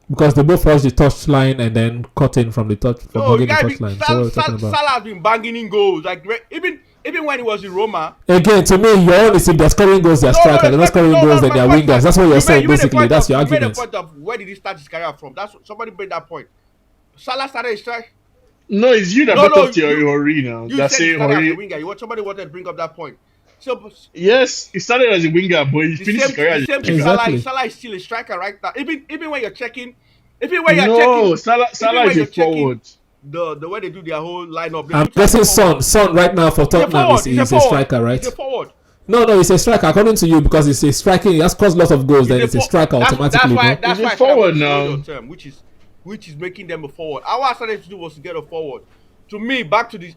Because they both crossed the touch line and then cut in from the touch line. Salah has been banging in goals. Like even when he was in Roma. Again, to me, your own is if they're scoring goals, they're striker. They're not scoring goals, then they're wingers. That's what you're saying, basically. That's your argument. You made the point of where did he start his career from? That's somebody made that point. Salah started his strike. No, it's you that brought up Thierry Henry now. You That's said he started Henry. as a winger. Somebody wanted to bring up that point. So yes, he started as a winger, but he finished his career as a striker. Exactly. Salah is still a striker right now. Even when you're checking, Salah is a forward. The way they do their whole lineup. I'm guessing Son right now for Tottenham is a striker, right? He's a forward. No, it's a striker according to you because it's a striking. He has caused lots of goals. Then it's a striker automatically. That's why forward now, term, which is making them a forward. All I started to do was to get a forward. To me, back to the.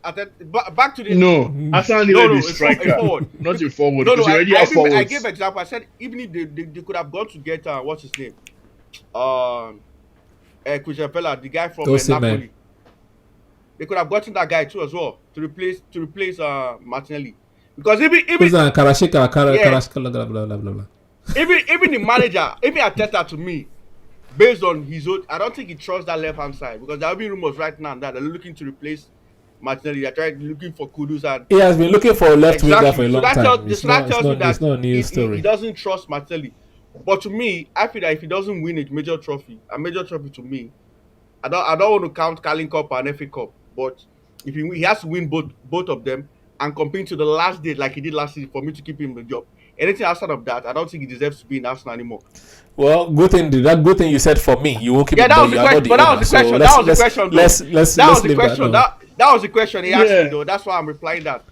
No, Arsenal needed a striker, not a forward. No, I gave example. I said even if they could have gone to get what's his name, Kuchapella, the guy from Napoli. They could have gotten that guy too as well to replace Martinelli. Because even even the manager, even Arteta, to me, based on his own, I don't think he trusts that left hand side because there will be rumors right now that they're looking to replace Martinelli. They're trying looking for Kudus, and he has been looking for a left winger for a long time. It's not a new story. He doesn't trust Martinelli. But to me, I feel that if he doesn't win a major trophy to me, I don't want to count Carling Cup and FA Cup, but if he has to win both of them and compete to the last day like he did last season for me to keep him in the job. Anything outside of that, I don't think he deserves to be in Arsenal anymore. Well, good thing you said for me. You won't keep him. That was the question. But that was the question. That was the question he asked me though. That's why I'm replying that.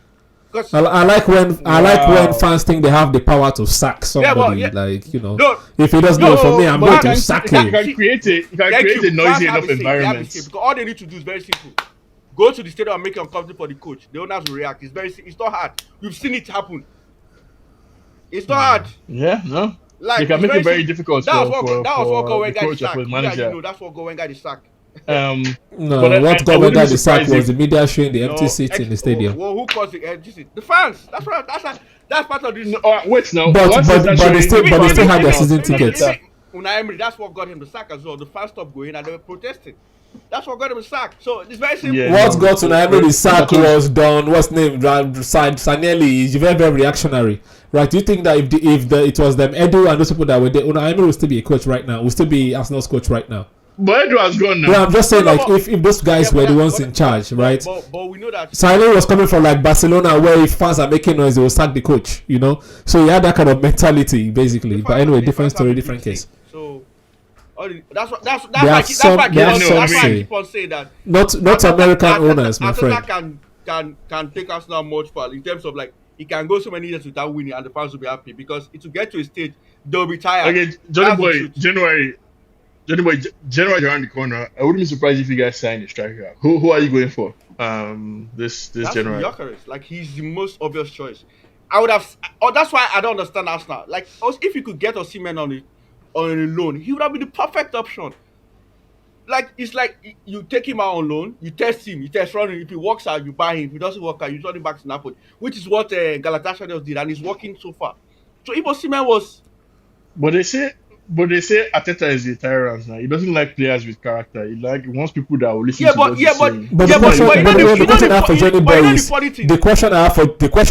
I like when fans think they have the power to sack somebody. If he doesn't know for me, I'm going to sack him. You can create a noisy enough environment. Because all they need to do is very simple. Go to the stadium and make it uncomfortable for the coach. The owners will react. It's not hard. We've seen it happen. It's not hard. Yeah, no. They can make it very difficult for the coach or for the manager. That's what Wenger the sack. What got Wenger the sack was the media showing the empty seats in the stadium. Well, who caused the empty seats? The fans. That's part of this. Wait, now. But they still had their season tickets. Unai Emery, that's what got him the sack as well. The fans stopped going and they were protesting. That's what got him the sack. So it's very simple. What got Unai Emery the sack was done. What's name? Sanelli is very, very reactionary. Right? Do you think that if it was them, Edu and those people that were there, Unai Emery will still be a coach right now? Will still be Arsenal's coach right now? But Edu has gone now. Yeah, I'm just saying, if those guys were the ones in charge, right? But we know that Sanelli was coming from Barcelona, where if fans are making noise, they will sack the coach. So he had that kind of mentality, basically. But anyway, different story, different case. So that's why I keep on saying that. Not American owners, my friend. Can take us now much far in terms of he can go so many years without winning and the fans will be happy because it will get to a stage they'll be tired. Okay, January around the corner. I wouldn't be surprised if you guys sign a striker. Who are you going for? This January. Like he's the most obvious choice. I would have. That's why I don't understand Arsenal. Like if you could get Osimhen on a loan, he would have been the perfect option. Like it's like you take him out on loan, you test running. If he works out, you buy him. If he doesn't work out, you turn him back to Napoli, which is what Galatasaray did, and it's working so far. So if Osimhen was, but they say Arteta is a tyrant now. He doesn't like players with character. He wants people that will listen to what he's saying. The question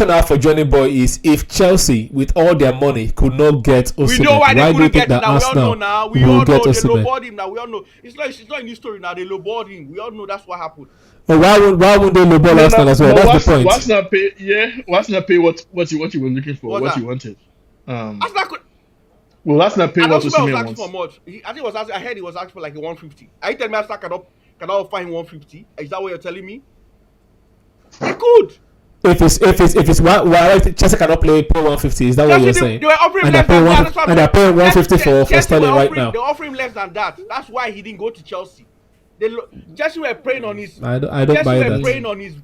I have for Johnny Boy is if Chelsea, with all their money, could not get Osimhen, we know why they couldn't get him now. We all know they lowballed him now. We all know. It's not a new story now. They lowballed him. We all know that's what happened. But why would they lowball Arsenal as well? That's the point. What's not pay what you were looking for, what you wanted. Well, that's not paying what Osimhen wants. For much. I heard he was asking for like a 150. Are you telling me Arsenal cannot find 150? Is that what you're telling me? They could. If it's why Chelsea cannot pay 150, is that what you're saying? They were offering less than that. And they're paying 150 for Sterling right now. They're offering him less than that. That's why he didn't go to Chelsea. Chelsea were preying on his. I don't buy that. Preying on his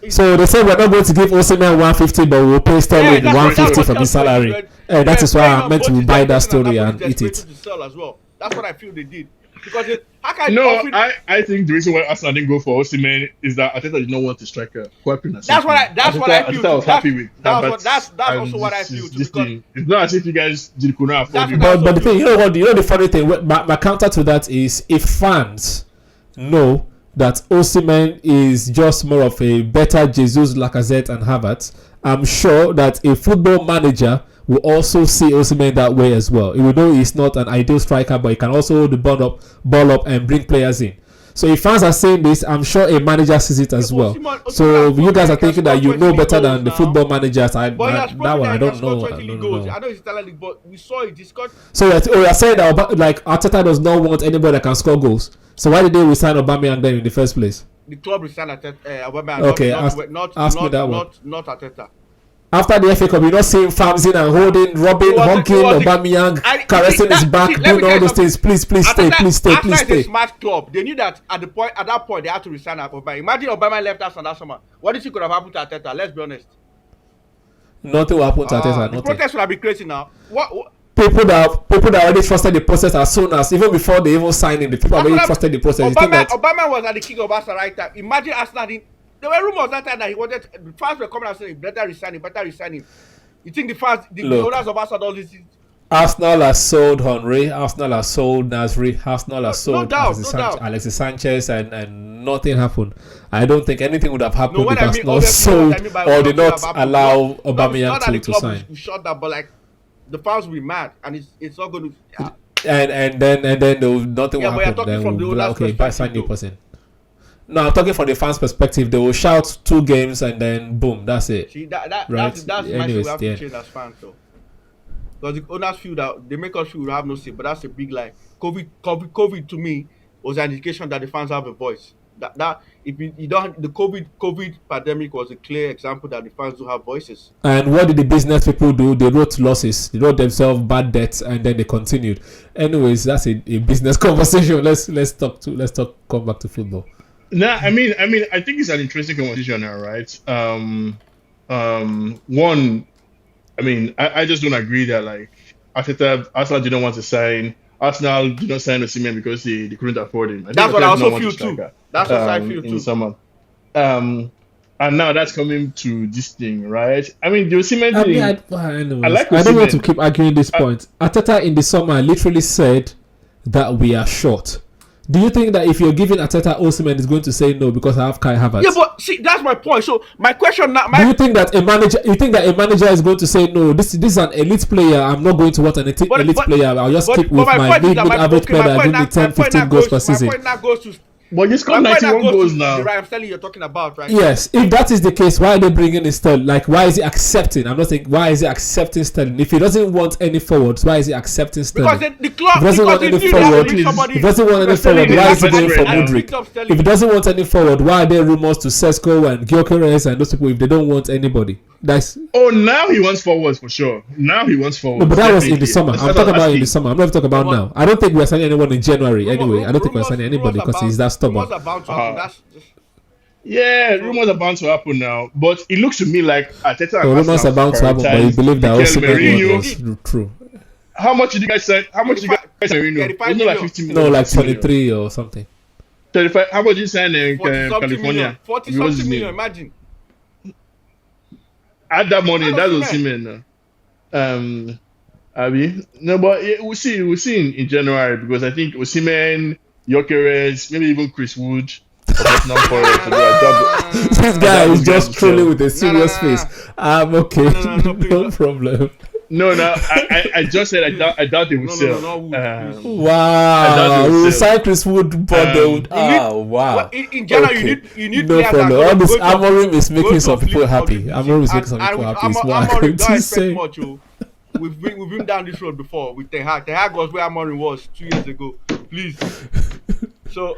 so they say we're not going to give Osimhen 150, but we'll pay Sterling 150 from his salary. That is why I'm meant to buy that story and eat it. As well. That's what I feel they did. Because I think the reason why Arsenal didn't go for Osimhen is that Arteta did not want a striker. That's what I feel. Arteta was happy with. That's also what I feel. It's not as if you guys could not afford it. But the thing, the funny thing, my counter to that is if fans know that Osimhen is just more of a better Jesus, Lacazette and Havertz, I'm sure that a football manager will also see Osimhen that way as well. He will know he's not an ideal striker, but he can also hold the ball up and bring players in. So if fans are saying this, I'm sure a manager sees it as well. So you guys are thinking that you know better than the football managers. I don't know. I know he's talented, but we saw it discussed. So you're saying that like Arteta does not want anybody that can score goals. So why did they resign Aubameyang then in the first place? The club resigned Aubameyang. Okay, not ask me that one. Not Arteta. After the FA Cup, you not seeing Famzin and holding, Robin, hugging, Aubameyang, caressing his back, doing all those things. Please stay. Arsenal is a smart club. They knew that at that point they had to resign Aubameyang. Imagine Aubameyang left us on that summer. What do you think could have happened to Arteta? Let's be honest. Nothing will happen to Arteta. The protest would have been crazy now. What? People that already trusted the process as soon as even before they even signed in, the people already trusted the process. Obama was at the king of Arsenal right time. Imagine Arsenal didn't. There were rumors that time that he wanted. The fans were coming and saying, better resign him. You think the fans, the owners of Arsenal, all this? Arsenal has sold Henry, Arsenal has sold Nasri, Arsenal has sold Alexis Sanchez, and nothing happened. I don't think anything would have happened if Arsenal sold or did not allow Aubameyang to sign. We shot that, but like the fans will be mad, and it's not going to. And then nothing will happen. Then we'll be like, okay, sign new person. No, I'm talking from the fans' perspective. They will shout 2 games and then boom, that's it. See, that's anyways, my we have to change as fans, though. Because the owners feel that they make us feel we have no say, but that's a big lie. COVID to me was an indication that the fans have a voice. That if you don't, the COVID pandemic was a clear example that the fans do have voices. And what did the business people do? They wrote losses. They wrote themselves bad debts, and then they continued. Anyways, that's a business conversation. Let's come back to football. Nah, I mean, I think it's an interesting conversation now, right? One, I mean, I just don't agree that like Arsenal didn't want to sign. Arsenal did not sign Osimhen because they couldn't afford him. That's what I also feel too. That's what I feel too. In summer, and now that's coming to this thing, right? I mean, the Osimhen thing. I don't want to keep arguing this point. Arteta in the summer literally said that we are short. Do you think that if you're giving Arteta Osimhen is going to say no because I have Kai Havertz? Yeah, but see, that's my point. So my question now, do you think that a manager is going to say no? This is an elite player. I'm not going to want an elite player. I'll just keep with my mid-average player that give me 10, 15 goals per season. My point now goes to. But you scored 91 goals now. Right, I'm telling you, you're talking about, right? Yes, if that is the case, why are they bringing in Sterling? Like, why is he accepting? I'm not saying why is he accepting Sterling. If he doesn't want any forwards, why is he accepting Sterling? Because the club, if he doesn't want any forward, why is he going for Mudryk? If he doesn't want any forward, why are there rumors to Sesko and Gyökeres and those people if they don't want anybody? Now he wants forwards for sure. Now he wants forwards. No, but that was in the summer. I'm talking about in the summer. I'm not talking about now. I don't think we're signing anyone in January anyway. I don't think we're signing anybody because he's that stubborn. Yeah, rumors are bound to happen now. But it looks to me like Arteta and rumors are bound to happen, but you believe that Osimhen was true. How much did you guys sign? How much did you guys sign Mourinho? Wasn't it like 50 million? No, like 23 or something. 35. How much did you sign in California? 40-something million, imagine. Add that money, that's Osimhen. Abi? No, but we'll see in January because I think Osimhen, Gyökeres, maybe even Chris Wood. This guy is just trolling with a serious face. I'm okay, no problem. No, I just said I doubt they would sell. Wow, we will sign Chris Wood, but they would. Wow. In general, you need no problem. All this Amorim is making some people happy. Amorim is making some people happy. Is what I'm going to say. We've been down this road before with Ten Hag. Ten Hag was where Amorim was 2 years ago. Please. So.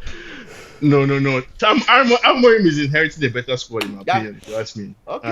No. Amorim is inheriting a better squad in my opinion. If you ask me. Okay.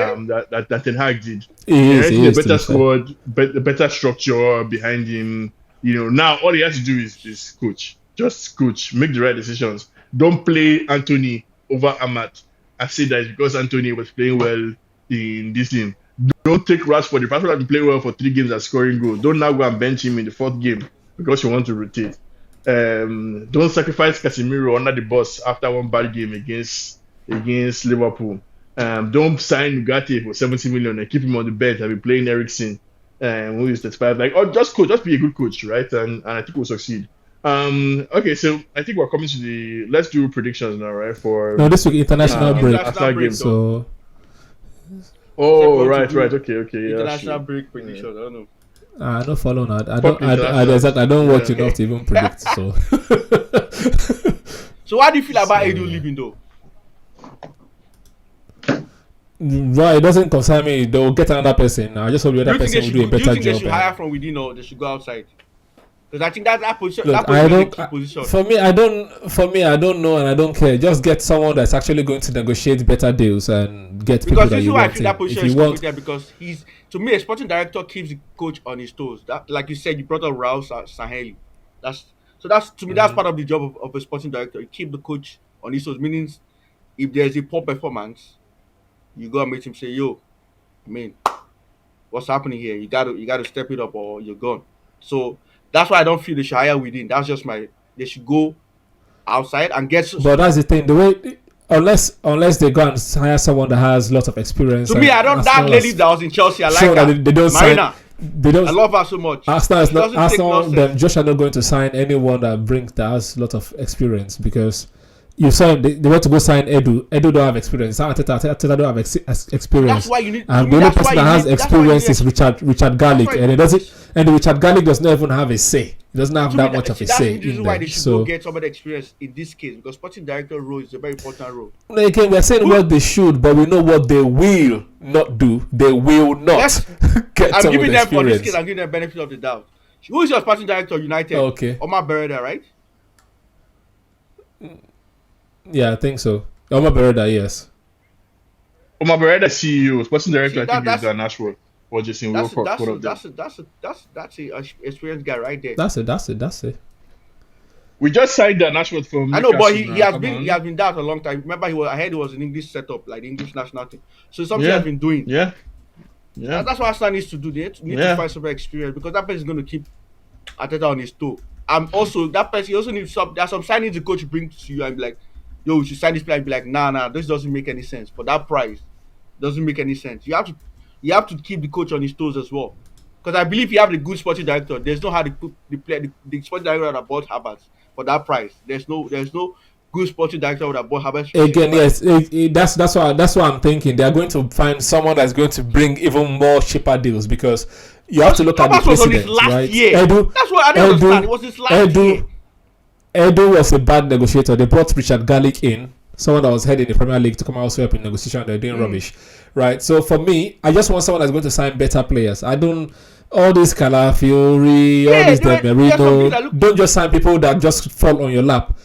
That Ten Hag did. He is a better squad, better structure behind him. Now all he has to do is coach. Just coach. Make the right decisions. Don't play Anthony over Amat. I say that because Anthony was playing well in this team. Don't take Rashford. If Rashford has been playing well for 3 games and scoring goals, don't now go and bench him in the 4th game because you want to rotate. Don't sacrifice Casemiro under the bus after one bad game against Liverpool. Don't sign Ugarte for 70 million and keep him on the bench and be playing Eriksen, who is 35. Just coach, just be a good coach, right? And I think we'll succeed. Okay, so I think we're coming to let's do predictions now, right? For this week international break. After game, so. Oh, right. Okay. International break predictions. I don't know. I don't follow that. I don't watch enough to even predict. So. So what do you feel about Edu leaving though? Right, it doesn't concern me. They'll get another person. I just hope the other person will do a better job. Do you think they should hire from within or they should go outside? Because I think that position, Look, that position is a key position. For me, I don't know, and I don't care. Just get someone that's actually going to negotiate better deals and get people Because that this is you why I want feel that in. position is complicated, because he's, to me, a sporting director keeps the coach on his toes. That, like you said, you brought up Raul Saheli. That's to me, that's part of the job of a sporting director. You keep the coach on his toes, meaning if there's a poor performance, you go and meet him, say, yo, man, what's happening here? You gotta step it up or you're gone. So that's why I don't feel they should hire within. That's just they should go outside and get. But that's the thing. The way, unless they go and hire someone that has lots of experience. To me, I don't. That lady that was in Chelsea, I like her. They don't Marina. They don't. I love her so much. Arsenal is not. Arsenal. Then Josh are not going to sign anyone that has a lot of experience, because you saw they want to go sign Edu. Edu don't have experience. Arteta don't have experience. That's why you need. And the only person that has experience is Richard Garlick, and it doesn't. And Richard Garlick does not even have a say. He doesn't have that much of a say. That's the reason why they should go get somebody experience in this case, because sporting director role is a very important role. Again, we're saying what they should, but we know what they will not do. They will not get I'm some giving them experience. for this case. I'm giving them benefit of the doubt. Who is your sporting director? United. Okay. Omar Bereda, right? Yeah, I think so. Omar Bereda, yes. Omar Bereda, CEO, sporting director. I think is Dan Ashworth or Jason Wilcox. That's a experienced guy right there. That's it. We just signed Dan Ashworth from. I know, but he has been there for a long time. Remember, I heard he was an English setup, like the English national team. So it's something he has been doing. Yeah. That's what Arsenal needs to do. They need to find some experience, because that person is going to keep Arteta on his toe. Also, that person, he also needs some. There's some signings the coach brings to you and be like, yo, we should sign this player. And be like, nah, this doesn't make any sense. For that price, doesn't make any sense. You have to keep the coach on his toes as well. Because I believe you have the good sporting director. There's no how to put the player, the sporting director that bought Havertz for that price. There's no good sporting director that bought Havertz. Again, yes, that's what I'm thinking. They are going to find someone that's going to bring even more cheaper deals, because you have to look at the precedent, right? Year. That's what I don't understand. It was his last year. Edu was a bad negotiator. They brought Richard Garlick in, someone that was heading the Premier League, to come also help in negotiation. They're doing rubbish, right? So for me, I just want someone that's going to sign better players. I don't all this Calafiori, all this Merino. Don't just sign people that just fall on your lap.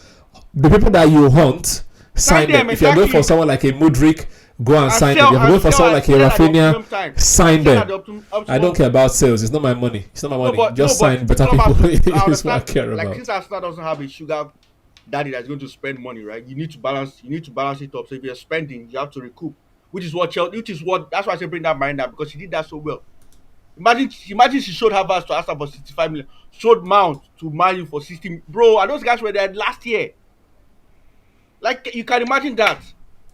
The people that you hunt, sign them. If you're going for someone like a Mudryk, go and sign them. If you're going for someone like a Rafinha, sign them. I don't care about sales. It's not my money. It's not my money. Just sign better people. It's what I care about. Like, since Arsenal doesn't have a sugar daddy that's going to spend money, right? You need to balance it up. So if you're spending, you have to recoup. That's why I say bring that Marina, because she did that so well. Imagine she showed Havertz to Arsenal for 65 million. Showed Mount to Man U for 60. Bro, and those guys were there last year. Like, you can imagine that.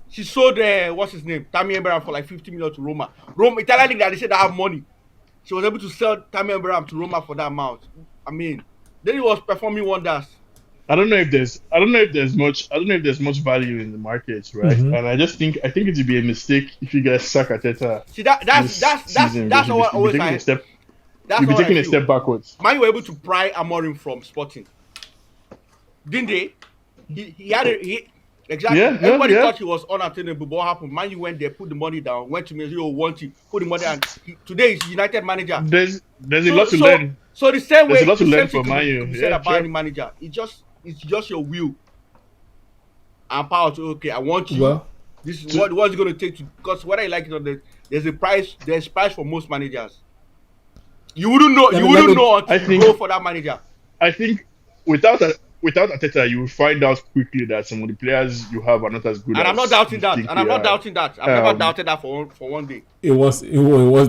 She sold what's his name? Tammy Abraham for like 50 million to Roma. Italian league that they said they have money. She was able to sell Tammy Abraham to Roma for that amount. I mean, then he was performing wonders. I don't know if there's much value in the market, right? Mm-hmm. And I think it would be a mistake if you guys sack Arteta. See, that's what always you'll be taking a step backwards. Man, you were able to pry Amorim from Sporting, didn't they? Exactly. Everybody thought he was unattainable. But what happened? Man, you went there, put the money down, went to me, want it, put the money down. Today he's United manager. There's a lot to learn. So the same way, there's a lot to learn from Man U. You said about any manager. It's just your will and power to, okay, I want you. Well, this is what's it going to take to, because whether you like it or not, there's a price. There's price for most managers. You wouldn't know. Until you go for that manager. I think without Arteta, you will find out quickly that some of the players you have are not as good. And I'm not doubting that. I've never doubted that for one day. It was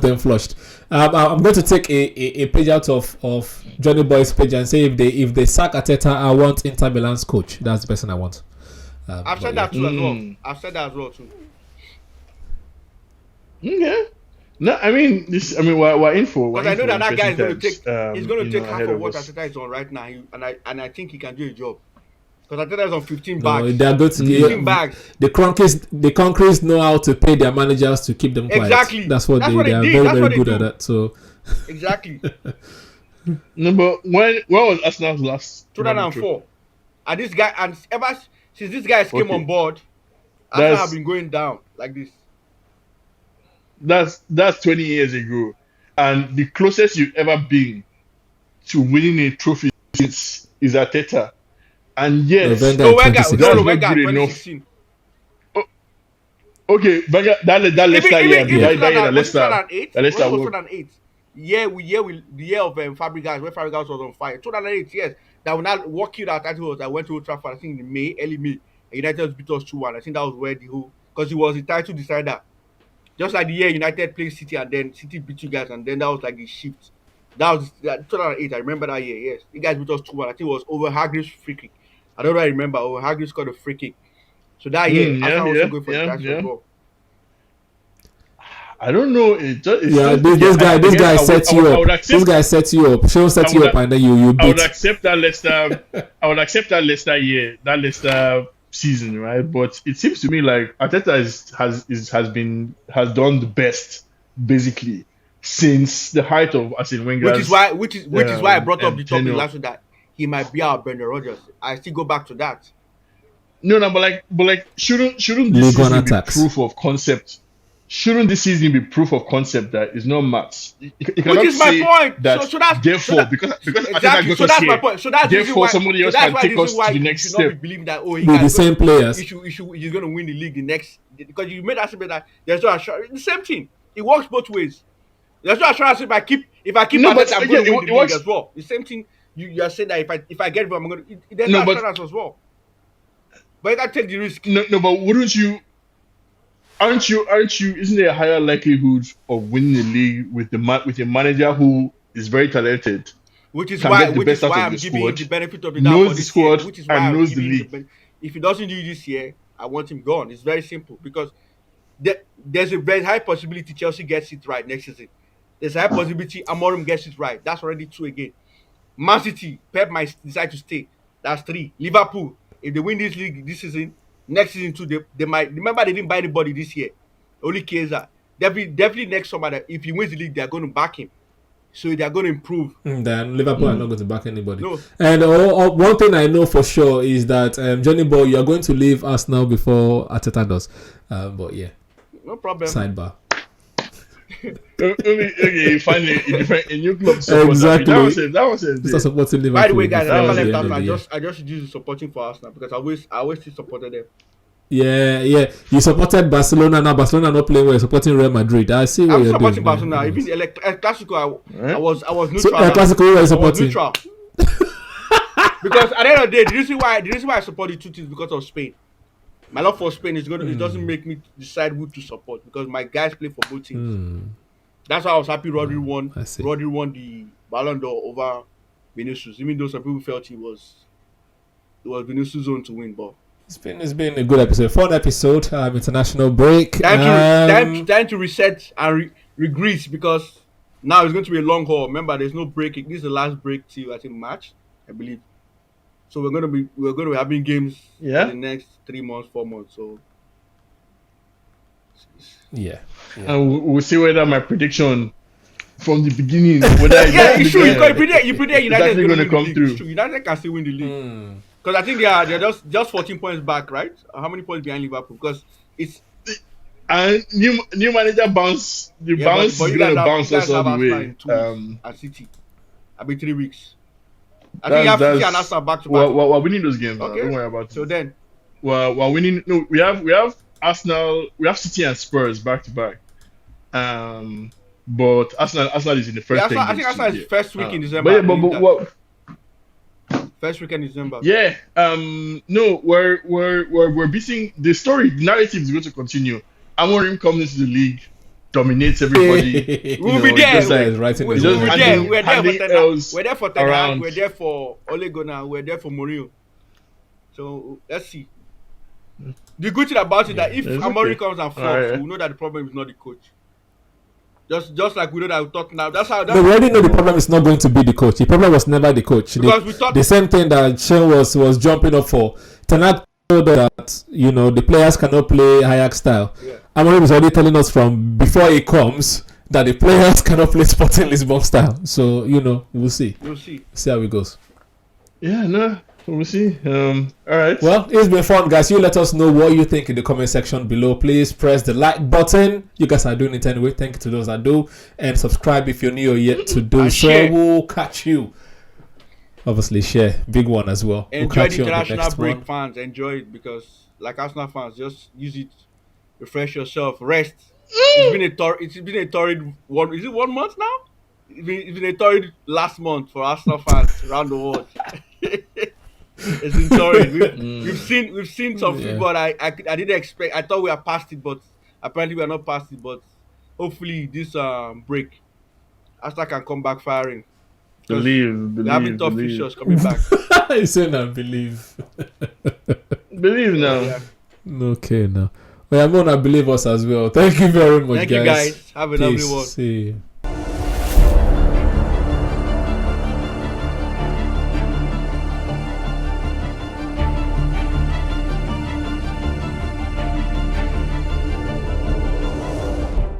then flushed. I'm going to take a page out of Johnny Boy's page and say if they sack Arteta, I want Inter Milan's coach. That's the person I want. I've said that too as well. I've said that as well too. Yeah. No, I mean we're in for. Because I know that guy is going to take. He's going to take half of what Arteta is on right now, and I think he can do a job. Because Arteta is on 15 bags. They are going to 15 bags. The Conquerors know how to pay their managers to keep them quiet. Exactly. That's what they are very, very good at that. So exactly. No, but when was Arsenal's last? 2004. And this guy, and ever since this guy came on board, Arsenal have been going down like this. That's 20 years ago, and the closest you've ever been to winning a trophy is Arteta. And yes, Wenger No, in Wenger, 2016. no, not Wenger, good enough. 2016. Okay, Wenger, that Leicester year, Even that year, was it Leicester, 2008? that Was Leicester it worked. 2008? The year of Fabregas, when Fabregas was on fire. 2008, yes. That will not work you that title was. I went to Old Trafford, I think in May, early May. And United beat us 2-1. I think that was where the whole, because he was the title decider. Just like the year United played City and then City beat you guys, and then that was like the shift. That was 2008. I remember that year. Yes, you guys beat us 2-1. I think it was over Hargreaves free kick. I don't really remember. Over Hargreaves scored a free kick. So that year, Arsenal also going for the title as well. I don't know. It's Yeah, just, this guy sets you I up. would accept, This guy sets you up. Sean sets you up, and then you I would beat. accept that Leicester. I would accept that Leicester year, that Leicester season, right? But it seems to me like Arteta has done the best basically since the height of Arsene Wenger. Which is why I brought up the topic last week that he might be our Brendan Rodgers. I still go back to that. No, but shouldn't this season be proof of concept? Shouldn't this season be proof of concept that is not maths? You Which is my point. That so that's therefore because exactly. So that's my point. So that's therefore somebody else can take us to the next step. Not believe that With the same players. He's going to win the league the next, because you made that statement that there's no assurance. The same thing. It works both ways. There's no assurance if I keep Arteta, I'm going to win the league as well. The same thing. You are saying that if I get him, I'm going to. There's no assurance as well. But you can take the risk. No, but wouldn't you? Aren't you? Isn't there a higher likelihood of winning the league with a manager who is very talented? Which is why I'm giving him the benefit of the doubt. Knows the squad and knows the league. If he doesn't do it this year, I want him gone. It's very simple because there's a very high possibility Chelsea gets it right next season. There's a high possibility Amorim gets it right. That's already 2 again. Man City, Pep might decide to stay. That's 3. Liverpool, if they win this league this season, next season too, they might. Remember, they didn't buy anybody this year. Only Chiesa. Definitely next summer, that if he wins the league, they're going to back him. So they're going to improve. Then Liverpool are not going to back anybody. No. And one thing I know for sure is that Johnny Boy, you are going to leave Arsenal before Arteta does. But yeah, no problem. Sidebar. Okay, finally a new club support. Exactly. That was it. Start supporting Liverpool. By the way, guys, I never left Arsenal. Arsenal. I just reduced supporting for Arsenal because I always still supported them. Yeah. You supported Barcelona. Now Barcelona not playing well. You're supporting Real Madrid. I see what I'm you're supporting doing. Barcelona. Even the El Clasico, I was neutral. So El Clasico, who are you supporting? Neutral. Because at the end of the day, the reason why I support the 2 teams because of Spain. My love for Spain it doesn't make me decide who to support because my guys play for both teams. That's why I was happy Rodri won. Rodri won the Ballon d'Or over Vinicius, even though some people felt it was Vinicius' zone to win. But it's been a good episode, fun episode. International break. Time to reset and regret because now it's going to be a long haul. Remember, there's no break. This is the last break till I think March, I believe. So we're going to be having games for the next 3 months, 4 months. So yeah. And we'll see whether my prediction from the beginning, whether it's true. You predict United is going to come through. United can still win the league because I think they're just 14 points back, right? How many points behind Liverpool? Because it's and new manager bounce. The bounce is going to bounce us all the way. At City, I'll be 3 weeks. I think you have City and Arsenal back to back. We're winning those games. Okay. Don't worry about it. So then, we're winning. No, we have Arsenal. We have City and Spurs back to back. But Arsenal is in the first. I think Arsenal is first week in December. But first week in December. Yeah. No, we're beating the story. The narrative is going to continue. Amorim comes into the league, dominates everybody. We'll be there. We're there for Ten Hag. We're there for Ole Gunnar. We're there for Mourinho. So let's see. The good thing about it that if Amorim comes and flops, we know that the problem is not the coach. Just like we know that we talk now. That's how. We already know the problem is not going to be the coach. The problem was never the coach. Because we thought the same thing that Shane was jumping up for. Ten Hag told us that the players cannot play Ajax style. Yeah. Amorim is already telling us from before he comes that the players cannot play Sporting Lisbon style. So we'll see. We'll see how it goes. Yeah, no. We'll see. All right. Well, it's been fun, guys. You let us know what you think in the comment section below. Please press the like button. You guys are doing it anyway. Thank you to those that do. And subscribe if you're new or yet to do so. We'll catch you obviously share. Big one as well. We'll Enjoy catch the you on the international next break, one. fans. Enjoy it because, like Arsenal fans, just use it, refresh yourself, rest. It's been a torrid one. Is it 1 month now? It's been a torrid last month for Arsenal fans around the world. It's been torrid. We've seen some Yeah. football. I didn't expect. I thought we are past it, but apparently we are not past it. But hopefully this break, Arsenal can come back firing. They're having tough believe. fixtures coming back. You said I believe. Believe now. Yeah. Okay, now. Well, I'm gonna believe us as well. Thank you very much, Thank guys. you guys. Have a lovely Peace. one. See you.